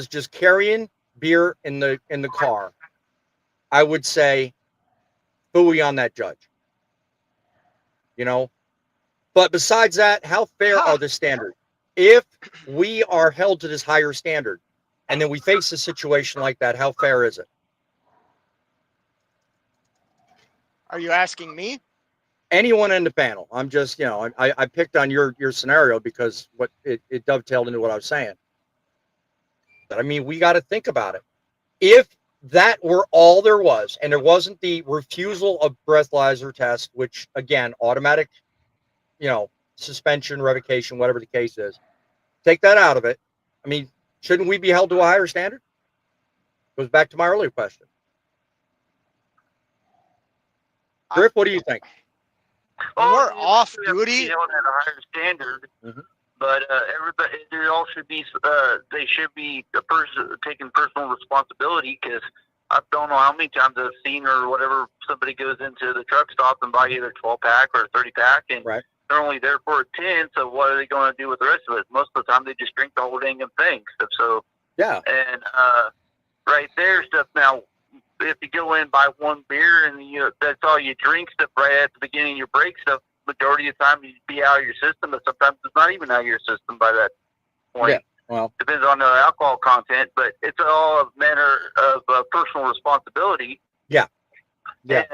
just carrying beer in the car, I would say phooey on that judge. But besides that, how fair are the standards? If we are held to this higher standard and then we face a situation like that, how fair is it? Are you asking me? Anyone in the panel. I'm just, I picked on your scenario because what it dovetailed into what I was saying. But I mean, we got to think about it. If that were all there was, and there wasn't the refusal of breathalyzer test, which again, automatic, suspension, revocation, whatever the case is, take that out of it. I mean, shouldn't we be held to a higher standard? Goes back to my earlier question. Griff, what do you think? When we're off duty, held at a higher standard, but everybody, there all should be. They should be the person taking personal responsibility, because I don't know how many times I've seen or whatever, somebody goes into the truck stop and buy either 12-pack or 30-pack, and they're only there for a 10. So what are they going to do with the rest of it? Most of the time, they just drink the whole dang thing. So yeah, and right there, stuff now. If you go in, buy one beer, and that's all you drink, stuff right at the beginning of your break, stuff, majority of the time you'd be out of your system, but sometimes it's not even out of your system by that point. Yeah, well, depends on the alcohol content, but it's all a matter of personal responsibility. Yeah. And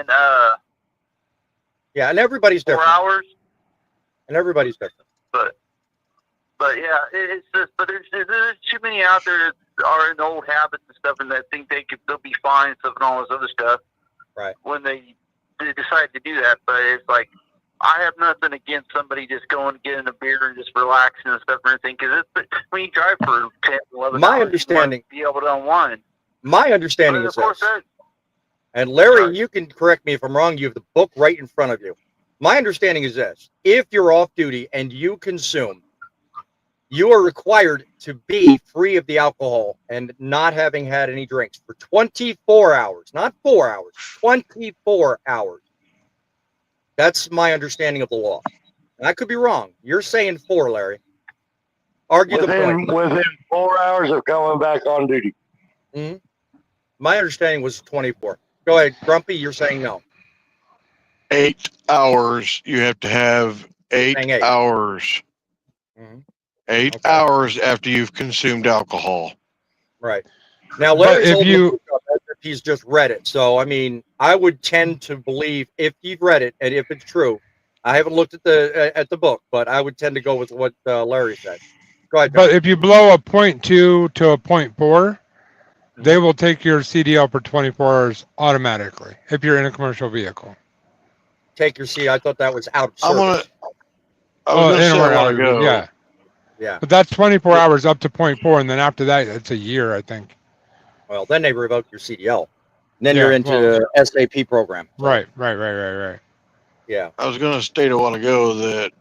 and everybody's different. 4 hours. And everybody's different. But yeah, it's just, but there's too many out there that are in old habits and stuff, and that think they'll be fine and stuff and all this other stuff. Right. When they decide to do that, but it's like, I have nothing against somebody just going to get in a beer and just relaxing and stuff and everything, because when you drive for 10, 11 my hours, understanding, you want to be able to unwind. My understanding is this, and Larry, you can correct me if I'm wrong. You have the book right in front of you. My understanding is this: if you're off duty and you consume, you are required to be free of the alcohol and not having had any drinks for 24 hours, not 4 hours, 24 hours. That's my understanding of the law. I could be wrong. You're saying 4, Larry. Argue the point. Within 4 hours of coming back on duty. Mm-hmm. My understanding was 24. Go ahead, Grumpy. You're saying no. 8 hours. You have to have 8 hours. Mm-hmm. 8 hours after you've consumed alcohol. Right. Now, Larry's he's just read it. So, I mean, I would tend to believe if you've read it and if it's true. I haven't looked at the book, but I would tend to go with what Larry said. Go ahead, But if you blow a 0.2 to a 0.4, they will take your CDL for 24 hours automatically if you're in a commercial vehicle. Take your CDL. I thought that was out of service. I was going to say a while ago. Yeah. Yeah. But that's 24 hours up to 0.4, and then after that, it's a year, I think. Well, then they revoke your CDL. And then you're into the SAP program. So. Right. Yeah. I was going to state a while ago that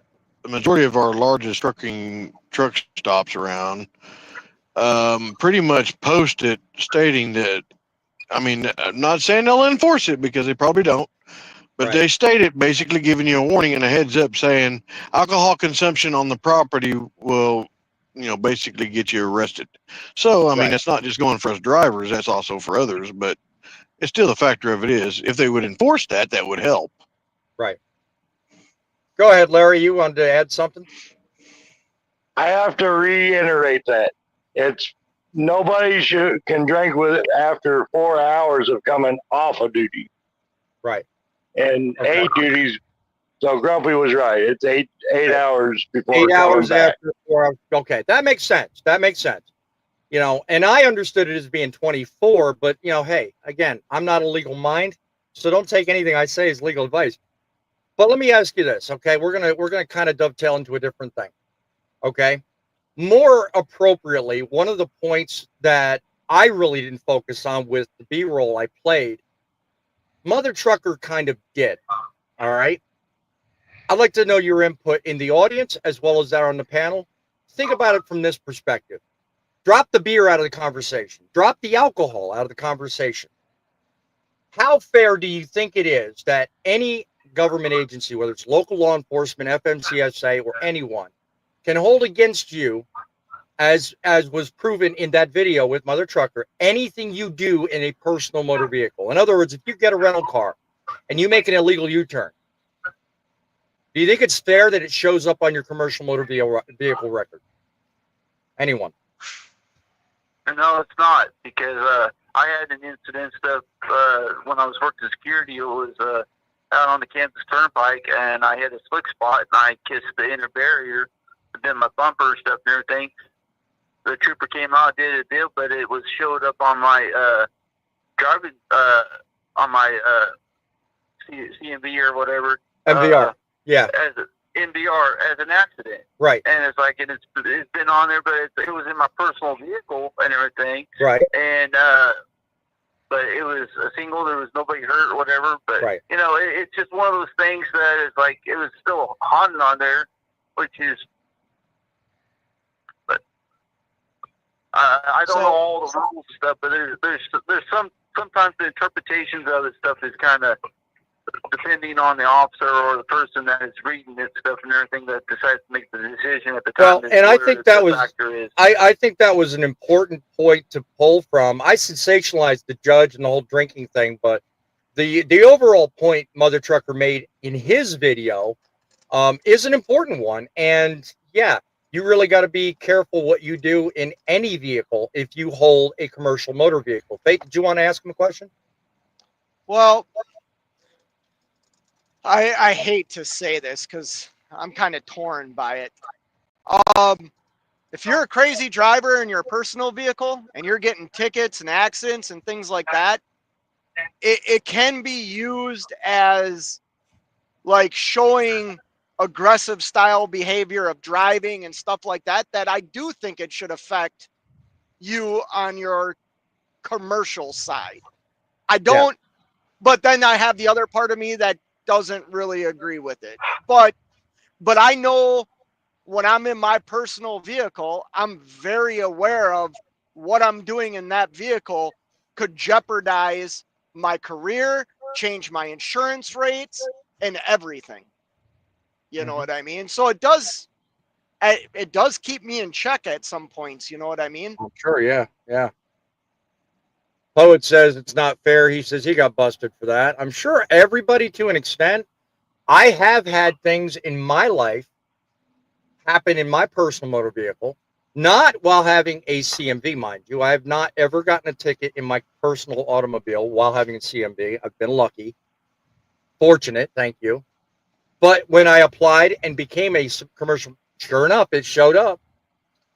the majority of our largest truck stops around pretty much post it stating that, I mean, I'm not saying they'll enforce it because they probably don't, but they state it basically giving you a warning and a heads up saying alcohol consumption on the property will, basically get you arrested. So, I mean, it's not just going for us drivers, that's also for others, but it's still the factor of it is if they would enforce that, that would help. Right. Go ahead, Larry. You wanted to add something? I have to reiterate that it's nobody can drink with it after 4 hours of coming off of duty. Right. And 8 duties. So Grumpy was right. It's eight hours before 8 hours back. after 4 hours. Okay, that makes sense. And I understood it as being 24, but hey, again, I'm not a legal mind, so don't take anything I say as legal advice. But let me ask you this, okay? We're gonna kind of dovetail into a different thing, okay? More appropriately, one of the points that I really didn't focus on with the B-roll I played, Mother Trucker kind of did. All right. I'd like to know your input in the audience as well as that on the panel. Think about it from this perspective. Drop the beer out of the conversation. Drop the alcohol out of the conversation. How fair do you think it is that any government agency, whether it's local law enforcement, FMCSA, or anyone, can hold against you, as was proven in that video with Mother Trucker, anything you do in a personal motor vehicle? In other words, if you get a rental car and you make an illegal U-turn, do you think it's fair that it shows up on your commercial motor vehicle record? Anyone? No, it's not, because I had an incident when I was working security. It was out on the Kansas Turnpike, and I had a slick spot, and I kissed the inner barrier, and then my bumper stuff and everything. The trooper came out, did a deal, but it was showed up on my driving on my CMV or whatever. MVR. Yeah. As NVR as an accident. Right. And it's like, it's been on there, but it was in my personal vehicle and everything. Right. And, but it was a single, there was nobody hurt or whatever. But, it's just one of those things that is like, it was still haunting on there, which is, but I don't know all the rules and stuff, but there's sometimes the interpretations of this stuff is kind of, depending on the officer or the person that is reading this stuff and everything that decides to make the decision at the time. Well, and I think that was I think that was an important point to pull from. I sensationalized the judge and the whole drinking thing, but the overall point Mother Trucker made in his video is an important one. And yeah, you really got to be careful what you do in any vehicle if you hold a commercial motor vehicle. Faith, did you want to ask him a question? Well, I hate to say this because I'm kind of torn by it. If you're a crazy driver in your personal vehicle and you're getting tickets and accidents and things like that, it can be used as like showing aggressive style behavior of driving and stuff like that, that I do think it should affect you on your commercial side. I don't, but then I have the other part of me that doesn't really agree with it. But I know when I'm in my personal vehicle, I'm very aware of what I'm doing in that vehicle could jeopardize my career, change my insurance rates, and everything. You know what I mean? So it does keep me in check at some points. You know what I mean? Oh, sure. Yeah. Yeah. Poet says it's not fair. He says he got busted for that. I'm sure everybody, to an extent. I have had things in my life happen in my personal motor vehicle, not while having a CMV, mind you. I have not ever gotten a ticket in my personal automobile while having a CMV. I've been lucky, fortunate, thank you. But when I applied and became a commercial, sure enough, it showed up.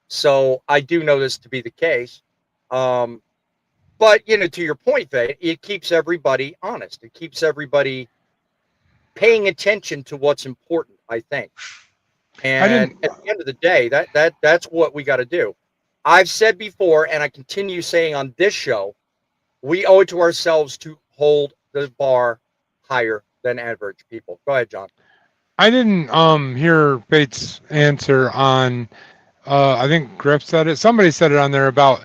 So I do know this to be the case. But, to your point, Faye, it keeps everybody honest. It keeps everybody paying attention to what's important, I think. And at the end of the day, that's what we got to do. I've said before, and I continue saying on this show, we owe it to ourselves to hold the bar higher than average people. Go ahead, John. I didn't hear Bates' answer on. I think Griff said it. Somebody said it on there about.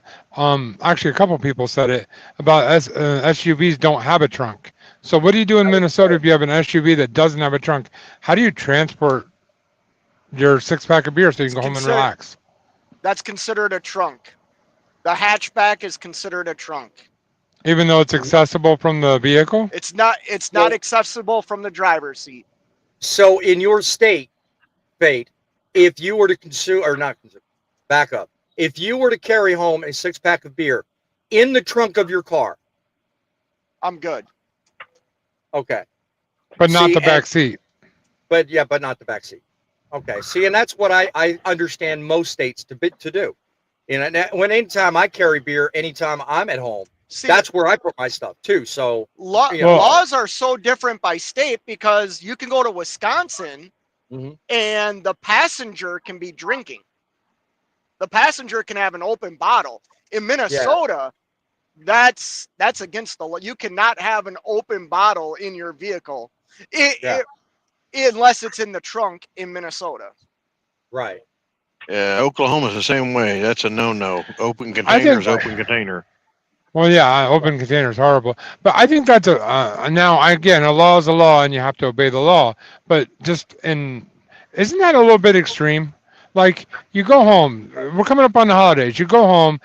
Actually, a couple people said it about SUVs don't have a trunk. So what do you do in Minnesota if you have an SUV that doesn't have a trunk? How do you transport your 6-pack of beer so you can go home and relax? That's considered a trunk. The hatchback is considered a trunk. Even though it's accessible from the vehicle? It's not accessible from the driver's seat. So in your state, Fate, if you were to consume, or not consume, back up. If you were to carry home a 6-pack of beer in the trunk of your car, I'm good. Okay. But not the back seat. But not the back seat. Okay. See, and that's what I understand most states to do. Anytime I carry beer, anytime I'm at home, that's where I put my stuff too. So laws are so different by state because you can go to Wisconsin and the passenger can be drinking. The passenger can have an open bottle. In Minnesota, that's against the law. You cannot have an open bottle in your vehicle unless it's in the trunk in Minnesota. Right. Yeah, Oklahoma's the same way. That's a no-no. Open container is open container. Well, yeah, open container is horrible. But I think that's now, again, a law is a law and you have to obey the law. But isn't that a little bit extreme? Like, you go home. We're coming up on the holidays. You go home.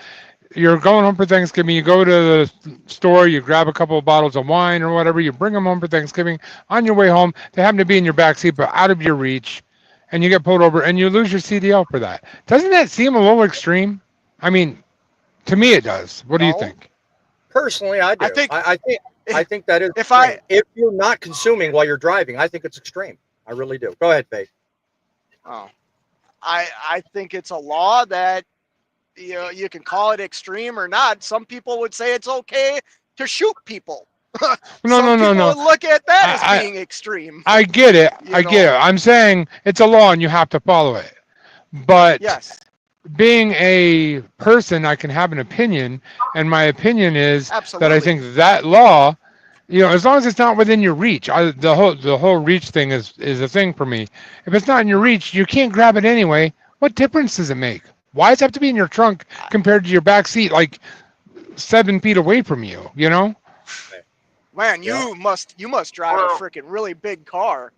You're going home for Thanksgiving. You go to the store. You grab a couple of bottles of wine or whatever. You bring them home for Thanksgiving. On your way home, they happen to be in your backseat, but out of your reach. And you get pulled over and you lose your CDL for that. Doesn't that seem a little extreme? I mean, to me it does. What do you think? Personally, I do. I think that is extreme. If you're not consuming while you're driving, I think it's extreme. I really do. Go ahead, Faith. Oh, I think it's a law that you can call it extreme or not. Some people would say it's okay to shoot people. No. Would look at that as being extreme. I get it. I get it. I'm saying it's a law and you have to follow it. But being a person, I can have an opinion, and my opinion is that I think that law, as long as it's not within your reach, the whole reach thing is a thing for me. If it's not in your reach, you can't grab it anyway. What difference does it make? Why does it have to be in your trunk compared to your back seat, like 7 feet away from you? Man, you must drive a freaking really big car.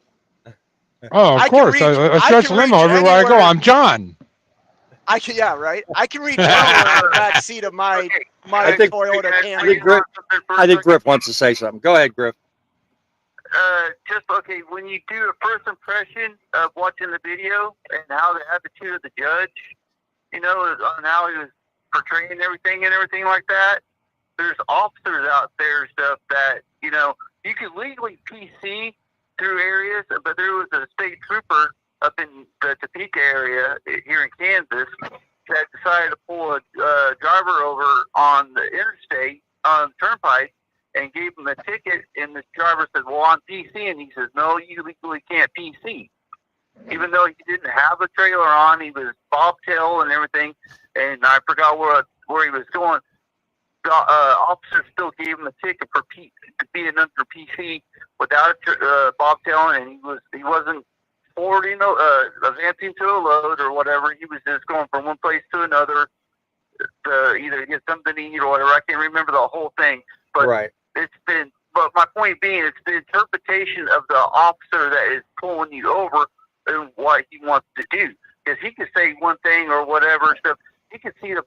Oh, of course. I stretch limo everywhere I go. I'm John. I can reach anywhere in the back seat of my Toyota Camry. I think Griff wants to say something. Go ahead, Griff. When you do a first impression of watching the video and how the attitude of the judge, on how he was portraying everything and everything like that, there's officers out there stuff that, you could legally PC through areas, but there was a state trooper up in the Topeka area here in Kansas that decided to pull a driver over on the interstate, on the turnpike, and gave him a ticket, and the driver said, well, I'm PC, and he says, no, you legally can't PC. Even though he didn't have a trailer on, he was bobtail and everything, and I forgot where he was going. The officer still gave him a ticket for being under PC without a bobtail, and he wasn't forwarding, advancing to a load or whatever. He was just going from one place to another to either get something to eat or whatever. I can't remember the whole thing, but But my point being, it's the interpretation of the officer that is pulling you over what he wants to do. Because he could say one thing or whatever stuff. He could see the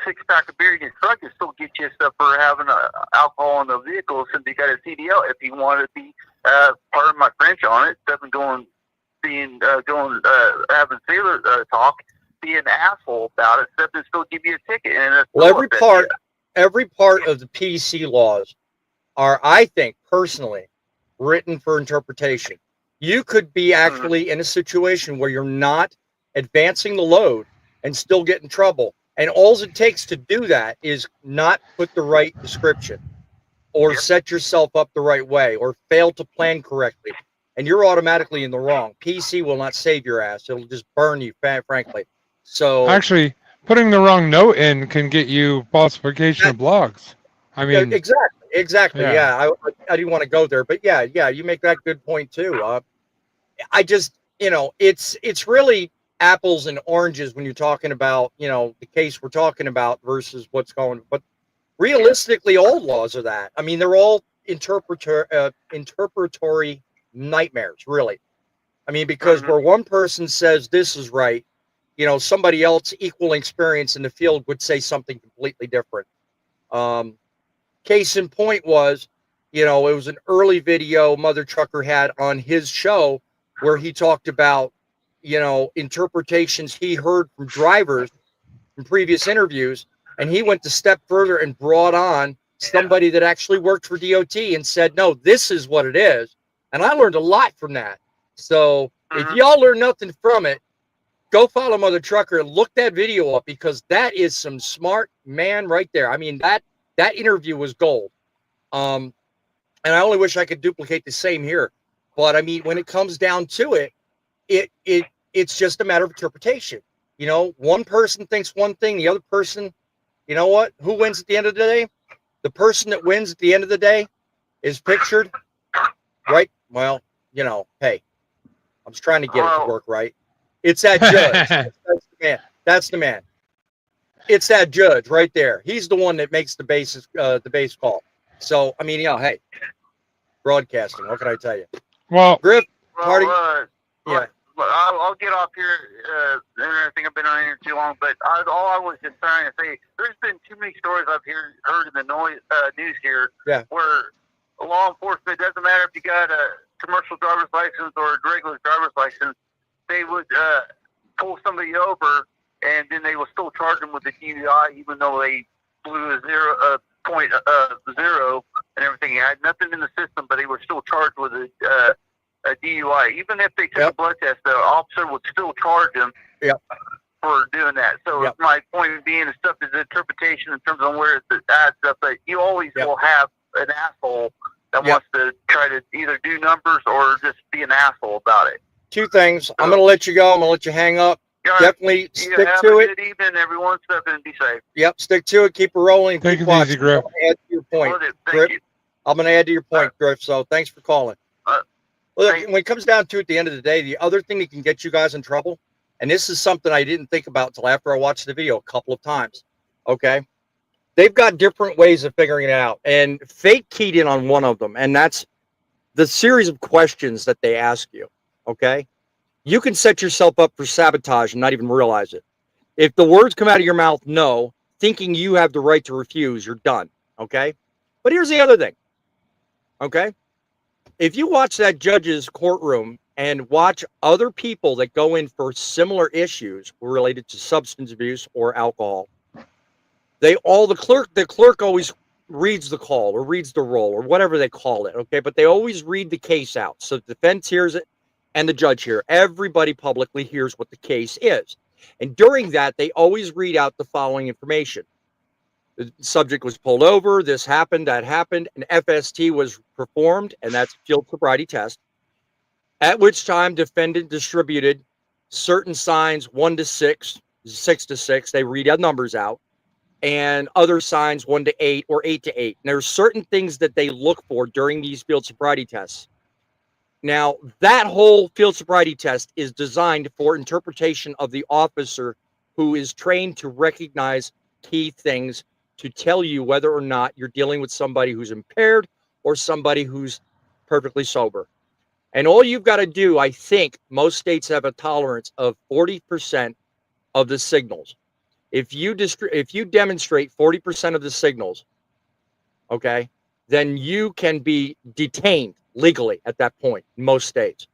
6-pack of beer in your truck and still get you stuff for having alcohol in the vehicle since he got a CDL. If he wanted to be, pardon my French on it, doesn't having sailor talk, be an asshole about it, except to still give you a ticket. And well, every part of the PC laws are, I think, personally written for interpretation. You could be actually in a situation where you're not advancing the load and still get in trouble. And all it takes to do that is not put the right description or set yourself up the right way or fail to plan correctly. And you're automatically in the wrong. PC will not save your ass. It'll just burn you, frankly. So actually, putting the wrong note in can get you falsification of logs. I mean, exactly. Yeah, I didn't want to go there, but yeah, you make that good point too. I just, it's really apples and oranges when you're talking about, the case we're talking about versus what's going. But realistically, all laws are that. I mean, they're all interpretatory nightmares, really. I mean, because where one person says this is right, somebody else equal experience in the field would say something completely different. Case in point was, it was an early video Mother Trucker had on his show where he talked about, interpretations he heard from drivers from previous interviews. And he went a step further and brought on somebody that actually worked for DOT and said, no, this is what it is. And I learned a lot from that. So if y'all learn nothing from it, go follow Mother Trucker and look that video up, because that is some smart man right there. I mean, that interview was gold. And I only wish I could duplicate the same here. But I mean, when it comes down to it, it's just a matter of interpretation. One person thinks one thing, the other person, you know what? Who wins at the end of the day? The person that wins at the end of the day is pictured, right? Well, hey, I'm just trying to get it to work right. It's that judge. That's the man. It's that judge right there. He's the one that makes the base call. So, I mean, hey, broadcasting. What can I tell you? Well, Griff, Well, yeah. I'll get off here. I think I've been on here too long, but all I was just trying to say, there's been too many stories I've heard in the news here where law enforcement, doesn't matter if you got a commercial driver's license or a regular driver's license, they would pull somebody over and then they will still charge them with a DUI, even though they blew a 0.0 and everything. He had nothing in the system, but they were still charged with a DUI. Even if they took a blood test, the officer would still charge them for doing that. So my point being, the stuff is interpretation in terms of where it adds up. But you always will have an asshole that wants to try to either do numbers or just be an asshole about it. Two things. I'm going to let you go. I'm going to let you hang up. Definitely stick to it. Good evening, everyone. Step in and be safe. Yep, stick to it. Keep it rolling. Take it easy, Griff. Add to your point, Griff. I'm going to add to your point, Griff. So thanks for calling. Look, when it comes down to it, at the end of the day, the other thing that can get you guys in trouble, and this is something I didn't think about until after I watched the video a couple of times. Okay, they've got different ways of figuring it out, and Fake keyed in on one of them, and that's the series of questions that they ask you. Okay, you can set yourself up for sabotage and not even realize it. If the words come out of your mouth, no, thinking you have the right to refuse, you're done. Okay, but here's the other thing. Okay, if you watch that judge's courtroom and watch other people that go in for similar issues related to substance abuse or alcohol, the clerk always reads the call or reads the roll or whatever they call it. Okay, but they always read the case out. So the defense hears it and the judge here. Everybody publicly hears what the case is. And during that, they always read out the following information. The subject was pulled over, this happened, that happened, an FST was performed, and that's field sobriety test, at which time defendant distributed certain signs 1 to 6, 6 to 6, they read out numbers out, and other signs 1 to 8 or 8 to 8. And there's certain things that they look for during these field sobriety tests. Now, that whole field sobriety test is designed for interpretation of the officer who is trained to recognize key things to tell you whether or not you're dealing with somebody who's impaired or somebody who's perfectly sober. And all you've got to do, I think most states have a tolerance of 40% of the signals. If you demonstrate 40% of the signals, okay, then you can be detained legally at that point in most states.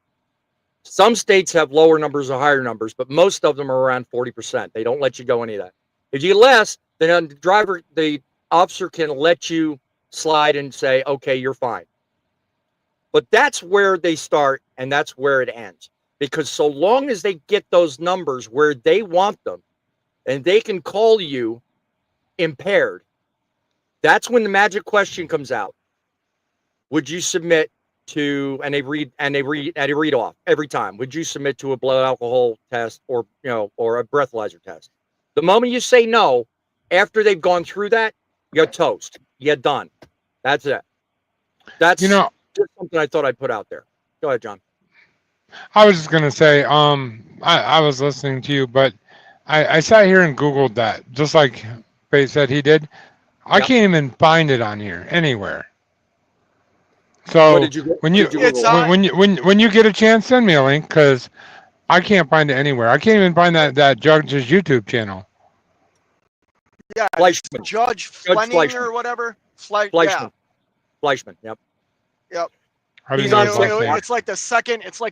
Some states have lower numbers or higher numbers, but most of them are around 40%. They don't let you go any of that. If you get less, then the officer can let you slide and say, okay, you're fine. But that's where they start and that's where it ends. Because so long as they get those numbers where they want them and they can call you impaired, that's when the magic question comes out. Would you submit to, and they read off every time, would you submit to a blood alcohol test or a breathalyzer test? The moment you say no, after they've gone through that, you're toast. You're done. That's it. That's just something I thought I'd put out there. Go ahead, John. I was just gonna say, I was listening to you, but I sat here and Googled that, just like Faye said he did. I can't even find it on here anywhere. So when you get a chance, send me a link, because I can't find it anywhere. I can't even find that judge's YouTube channel. Yeah, Fleischman. Judge Fleming or whatever. Fleischman. Yeah. Fleischman. Yep. He's on TikTok. It's like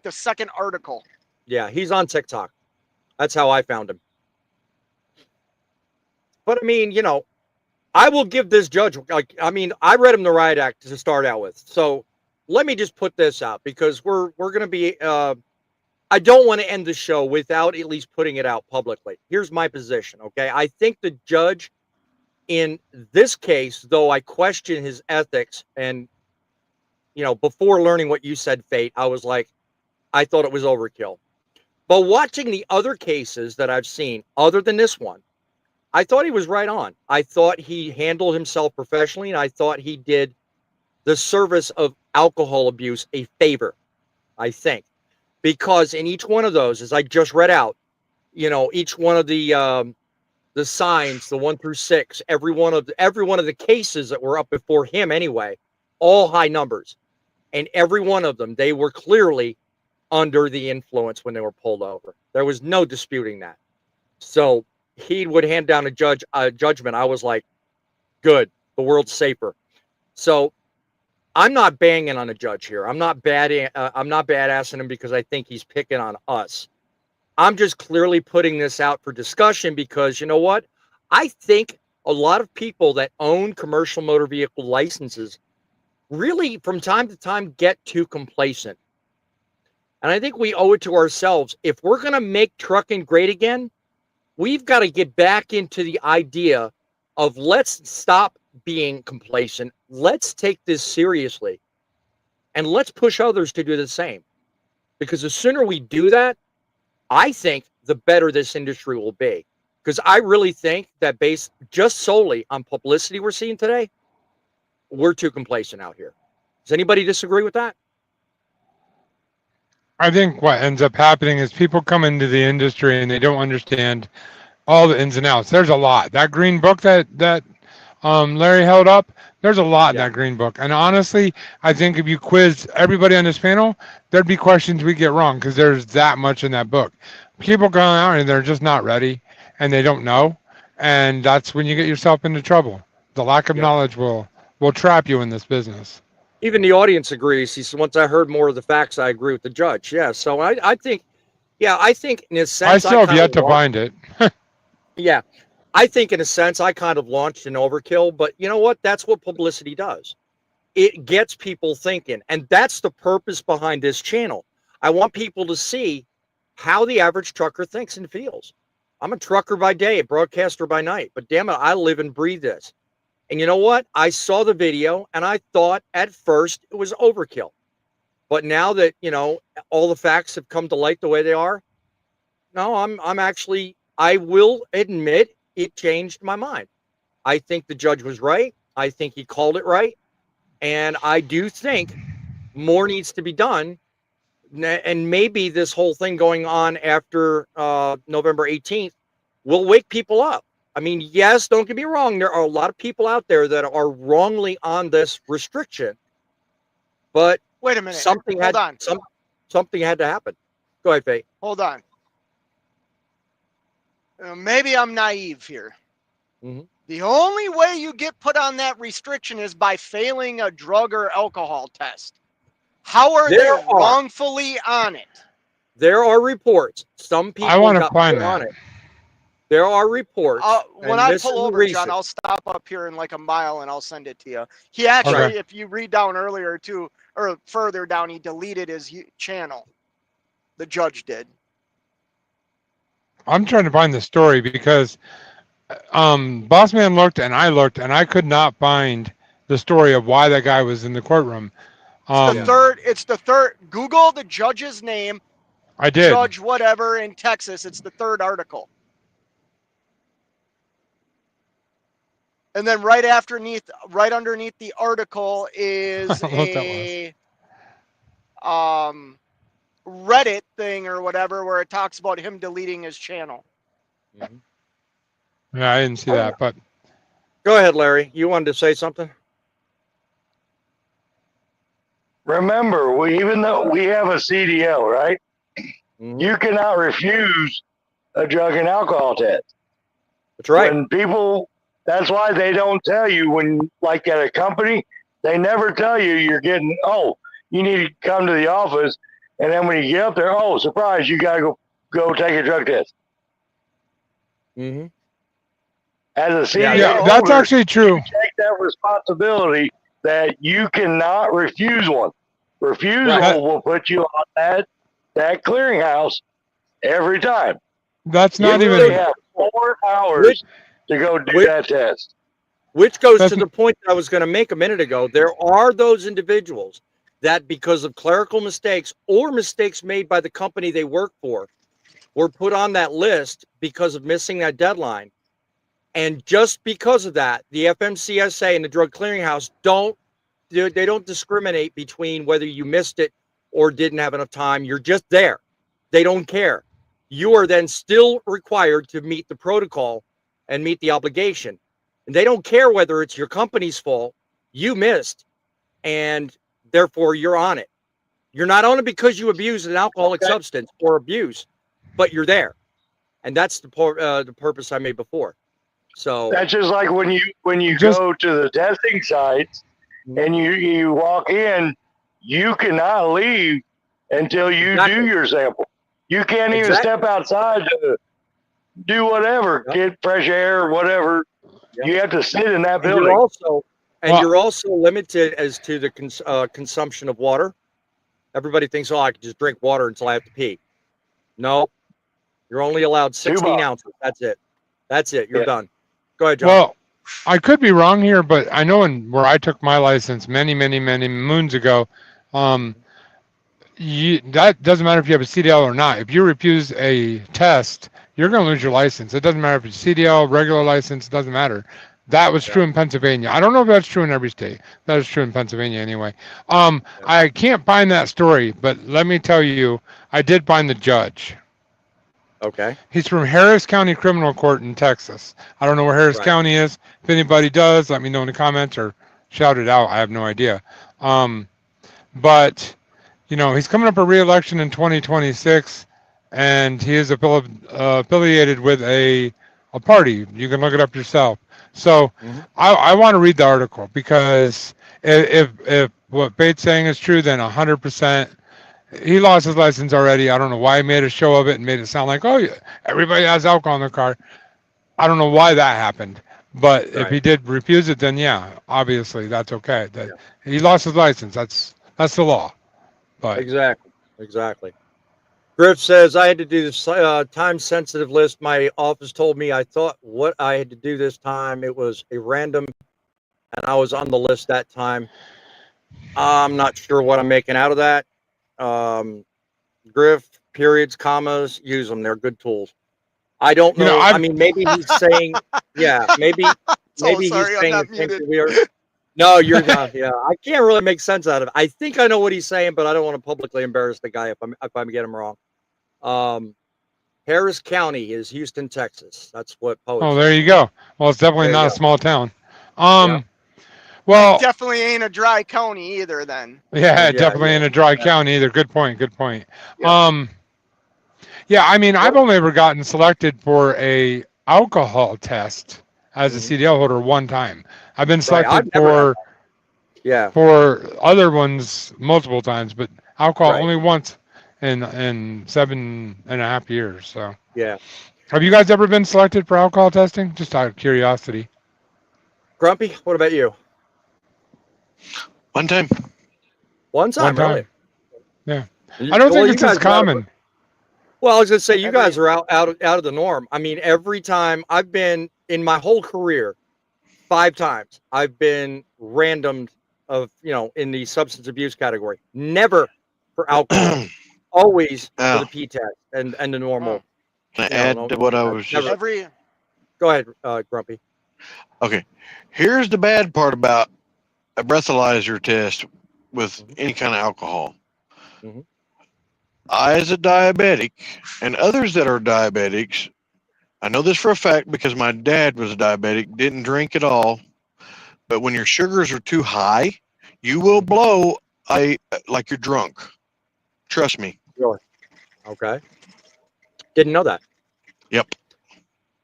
the second article. Yeah, he's on TikTok. That's how I found him. But I mean, I will give this judge, I read him the riot act to start out with. So let me just put this out, because we're going to be, I don't want to end the show without at least putting it out publicly. Here's my position, okay? I think the judge in this case, though I question his ethics, and, before learning what you said, Fate, I was like, I thought it was overkill. But watching the other cases that I've seen, other than this one, I thought he was right on. I thought he handled himself professionally, and I thought he did the service of alcohol abuse a favor, I think. Because in each one of those, as I just read out, each one of the signs, the 1 through 6, every one of the cases that were up before him anyway, all high numbers. And every one of them, they were clearly under the influence when they were pulled over. There was no disputing that. So he would hand down a judgment. I was like, good, the world's safer. So I'm not banging on a judge here. I'm not badassing him because I think he's picking on us. I'm just clearly putting this out for discussion, because you know what? I think a lot of people that own commercial motor vehicle licenses really, from time to time, get too complacent. And I think we owe it to ourselves. If we're going to make trucking great again, we've got to get back into the idea of let's stop being complacent. Let's take this seriously. And let's push others to do the same. Because the sooner we do that, I think the better this industry will be. Because I really think that based just solely on publicity we're seeing today, we're too complacent out here. Does anybody disagree with that? I think what ends up happening is people come into the industry and they don't understand all the ins and outs. There's a lot. That green book that Larry held up, there's a lot in that green book. And honestly, I think if you quiz everybody on this panel, there'd be questions we get wrong, because there's that much in that book. People go out and they're just not ready and they don't know. And that's when you get yourself into trouble. The lack of knowledge will trap you in this business. Even the audience agrees. He said, once I heard more of the facts, I agree with the judge. Yeah. So I think in a sense, I still have yet to find it. Yeah. I think in a sense, I kind of launched an overkill, but you know what? That's what publicity does. It gets people thinking. And that's the purpose behind this channel. I want people to see how the average trucker thinks and feels. I'm a trucker by day, a broadcaster by night, but damn it, I live and breathe this. And you know what? I saw the video and I thought at first it was overkill. But now that, all the facts have come to light the way they are, no, I will admit it changed my mind. I think the judge was right. I think he called it right. And I do think more needs to be done. And maybe this whole thing going on after November 18th will wake people up. I mean, yes, don't get me wrong. There are a lot of people out there that are wrongly on this restriction. But wait a minute. Something Hold on. something had to happen. Go ahead, Faye. Hold on. Maybe I'm naive here. Mm-hmm. The only way you get put on that restriction is by failing a drug or alcohol test. How are they wrongfully on it? There are reports. Some people I want to got find put on that. it. There are reports. When I pull over, John, I'll stop up here in like a mile and I'll send it to you. He actually, if you read down earlier too, or further down, he deleted his channel. The judge did. I'm trying to find the story because Bossman looked and I could not find the story of why that guy was in the courtroom. It's the third. Google the judge's name. I did. Judge whatever in Texas. It's the third article. And then right underneath the article is a Reddit thing or whatever where it talks about him deleting his channel. Mm-hmm. Yeah, I didn't see that, but go ahead, Larry. You wanted to say something? Remember, even though we have a CDL, right? Mm-hmm. You cannot refuse a drug and alcohol test. That's right. When people, that's why they don't tell you when, like at a company, they never tell you you're getting, you need to come to the office. And then when you get up there, surprise, you got to go take a drug test. Mm-hmm. As a CDL holder, that's actually true. You take that responsibility that you cannot refuse one. Refusal will put you on that clearinghouse every time. That's not you even. Really have 4 hours to go do that test. Which goes to the point that I was going to make a minute ago. There are those individuals that, because of clerical mistakes or mistakes made by the company they work for, were put on that list because of missing that deadline. And just because of that, the FMCSA and the Drug Clearinghouse don't discriminate between whether you missed it or didn't have enough time. You're just there. They don't care. You are then still required to meet the protocol and meet the obligation. And they don't care whether it's your company's fault. You missed, and therefore you're on it. You're not on it because you abused an alcoholic substance or abuse, but you're there. And that's the purpose I made before. So that's just like when you go to the testing sites and you walk in, you cannot leave until you do your sample. You can't even step outside to do whatever, get fresh air or whatever. Yep. You have to sit in that building. You're also limited as to the consumption of water. Everybody thinks, I can just drink water until I have to pee. No, you're only allowed 16 ounces. That's it. You're done. Go ahead, John. Well, I could be wrong here, but I know where I took my license many moons ago, that doesn't matter if you have a CDL or not. If you refuse a test, you're going to lose your license. It doesn't matter if it's CDL, regular license, it doesn't matter. That was true in Pennsylvania. I don't know if that's true in every state. That is true in Pennsylvania anyway. I can't find that story, but let me tell you, I did find the judge. Okay. He's from Harris County Criminal Court in Texas. I don't know where Harris County is. If anybody does, let me know in the comments or shout it out. I have no idea. But, he's coming up for re-election in 2026, and he is affiliated with a party. You can look it up yourself. So I want to read the article because if what Bates saying is true, then 100%. He lost his license already. I don't know why he made a show of it and made it sound like, everybody has alcohol in their car. I don't know why that happened. But if he did refuse it, then obviously that's okay. He lost his license. That's the law. But Exactly. Griff says, I had to do this time-sensitive list. My office told me I thought what I had to do this time, it was a random, and I was on the list that time. I'm not sure what I'm making out of that. Griff, periods, commas, use them. They're good tools. I don't know. I mean, maybe he's saying, maybe he's saying weird. No, you're not. Yeah, I can't really make sense out of it. I think I know what he's saying, but I don't want to publicly embarrass the guy if I get him wrong. Harris County is Houston, Texas. That's what poets. Oh, there you go. Well, it's definitely not a small town. Well, it definitely ain't a dry county either. Then. Yeah, definitely in a dry county either. Good point. Good point. Yep. Yeah, I mean, I've only ever gotten selected for a alcohol test as a CDL holder one time. I've been selected for other ones multiple times, but alcohol only once in 7.5 years. So yeah. Have you guys ever been selected for alcohol testing? Just out of curiosity. Grumpy, what about you? One time. One time, really? Yeah. I don't think it's as common. Well, I was going to say, you guys are out of the norm. I mean, every time I've been in my whole career, 5 times I've been randomed in the substance abuse category. Never for alcohol. Always for the P test and the normal. Can I add to what I was just... Go ahead, Grumpy. Okay. Here's the bad part about a breathalyzer test with any kind of alcohol. I, as a diabetic, and others that are diabetics, I know this for a fact because my dad was a diabetic, didn't drink at all. But when your sugars are too high, you will blow like you're drunk. Trust me. Really? Okay. Didn't know that. Yep.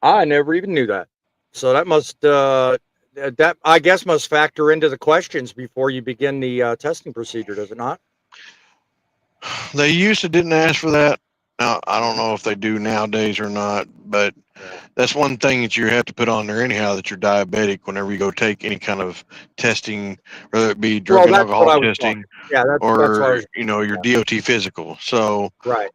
I never even knew that. So that must that I guess must factor into the questions before you begin the testing procedure, does it not? They used to didn't ask for that. Now, I don't know if they do nowadays or not, but that's one thing that you have to put on there anyhow, that you're diabetic whenever you go take any kind of testing, whether it be drug and alcohol testing or your DOT physical. So, but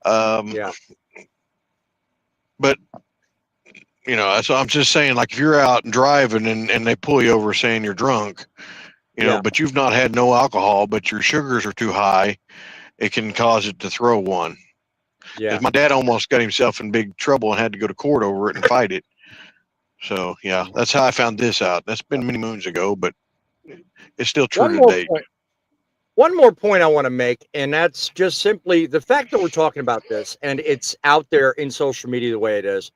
so I'm just saying, like, if you're out and driving and they pull you over saying you're drunk, but you've not had no alcohol, but your sugars are too high, it can cause it to throw one. Yeah. My dad almost got himself in big trouble and had to go to court over it and fight it. So, yeah, that's how I found this out. That's been many moons ago, but it's still true today. One more point I want to make, and that's just simply the fact that we're talking about this and it's out there in social media the way it is.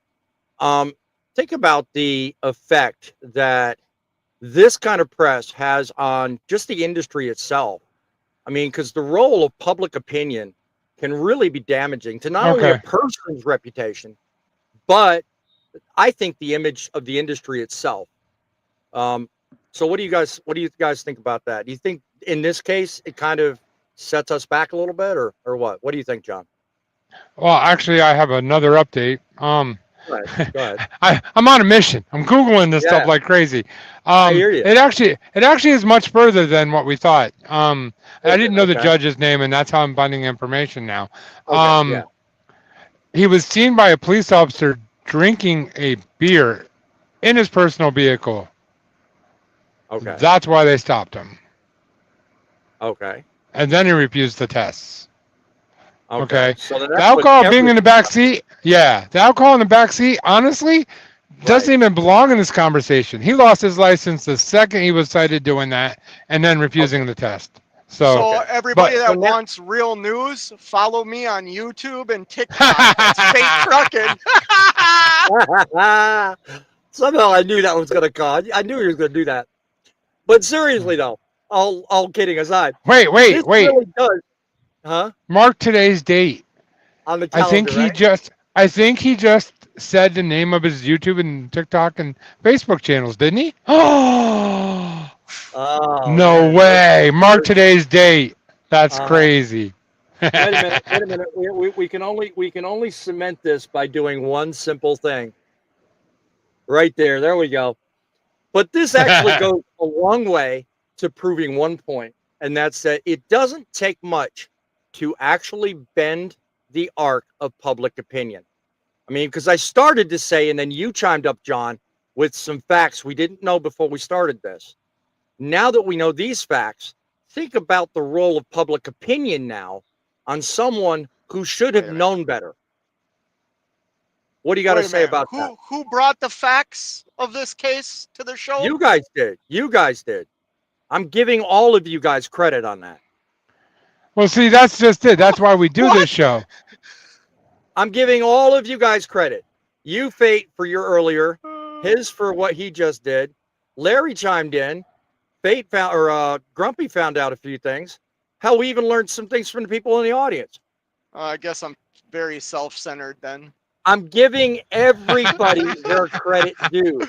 Think about the effect that this kind of press has on just the industry itself. I mean, because the role of public opinion can really be damaging to not only a person's reputation, but I think the image of the industry itself. So what do you guys think about that? Do you think in this case it kind of sets us back a little bit, or what? What do you think, John? Well, actually, I have another update. Go ahead. I'm on a mission. I'm Googling this stuff like crazy. I hear you. It actually is much further than what we thought. I didn't know the judge's name, and that's how I'm finding information now. He was seen by a police officer drinking a beer in his personal vehicle. Okay. That's why they stopped him. Okay. And then he refused the tests. Okay. So the alcohol being in the back seat, the alcohol in the back seat, honestly, doesn't even belong in this conversation. He lost his license the second he was cited doing that and then refusing the test. So everybody that wants real news, follow me on YouTube and TikTok. It's Fake Truckin. Somehow I knew that was going to cause. I knew he was going to do that. But seriously, though, all kidding aside. Wait. Really does. Huh? Mark today's date. On the calendar, I think he just said the name of his YouTube and TikTok and Facebook channels, didn't he? Oh, no way. Mark today's date. That's crazy. Wait a minute. We can only cement this by doing one simple thing. Right there. There we go. But this actually goes a long way to proving one point, and that's that it doesn't take much to actually bend the arc of public opinion. I mean, because I started to say, and then you chimed up, John, with some facts we didn't know before we started this. Now that we know these facts, think about the role of public opinion now on someone who should have known better. What do you got to say about that? Who brought the facts of this case to the show? You guys did. I'm giving all of you guys credit on that. Well, see, that's just it. That's why we do this show. I'm giving all of you guys credit. You, Fate, for your earlier, his for what he just did. Larry chimed in Fate found, or Grumpy found out a few things. Hell, we even learned some things from the people in the audience. I guess I'm very self-centered then. I'm giving everybody their credit due.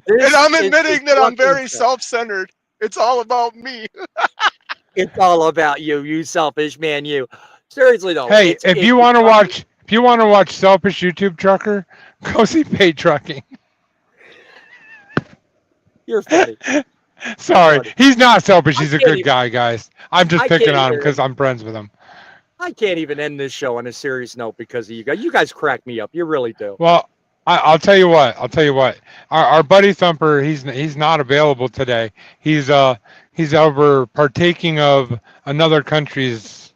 And I'm admitting that I'm very self-centered. It's all about me. It's all about you, you selfish man, you. Seriously though. Hey, if you want to watch selfish YouTube trucker, go see Paid Trucking. You're funny. Sorry, he's not selfish. He's a good guy, guys. I'm just picking on him because I'm friends with him. I can't even end this show on a serious note because of you guys. You guys crack me up. You really do. Well, I'll tell you what. Our buddy Thumper, he's not available today. He's over partaking of another country's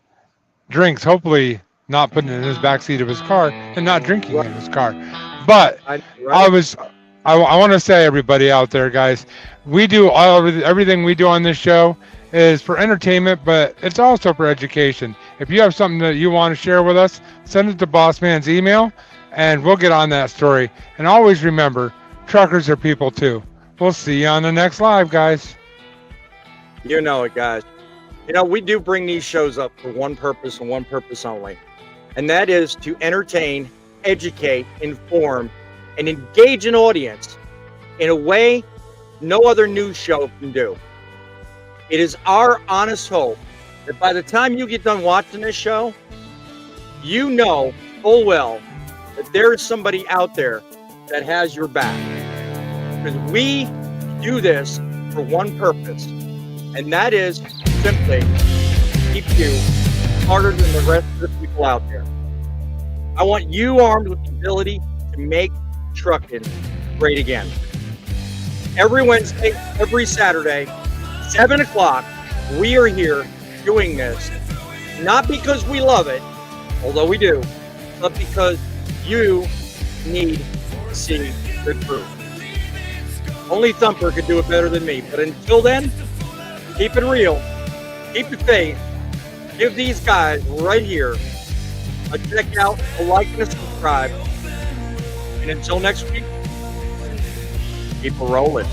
drinks. Hopefully, not putting it in his backseat of his car and not drinking in his car. But I want to say, everybody out there, guys, we do everything we do on this show is for entertainment, but it's also for education. If you have something that you want to share with us, send it to Bossman's email, and we'll get on that story. And always remember, truckers are people too. We'll see you on the next live, guys. You know it, guys. You know, we do bring these shows up for one purpose and one purpose only, and that is to entertain, educate, inform, and engage an audience in a way no other news show can do. It is our honest hope that by the time you get done watching this show, you know full well that there is somebody out there that has your back. Because we do this for one purpose, and that is simply keep you smarter than the rest of the people out there. I want you armed with the ability to make trucking great again. Every Wednesday, every Saturday, 7 o'clock, we are here doing this, not because we love it, although we do, but because you need to see the truth. Only Thumper could do it better than me, but until then, keep it real, keep the faith, give these guys right here a check out, a like, and a subscribe, and until next week, keep rolling.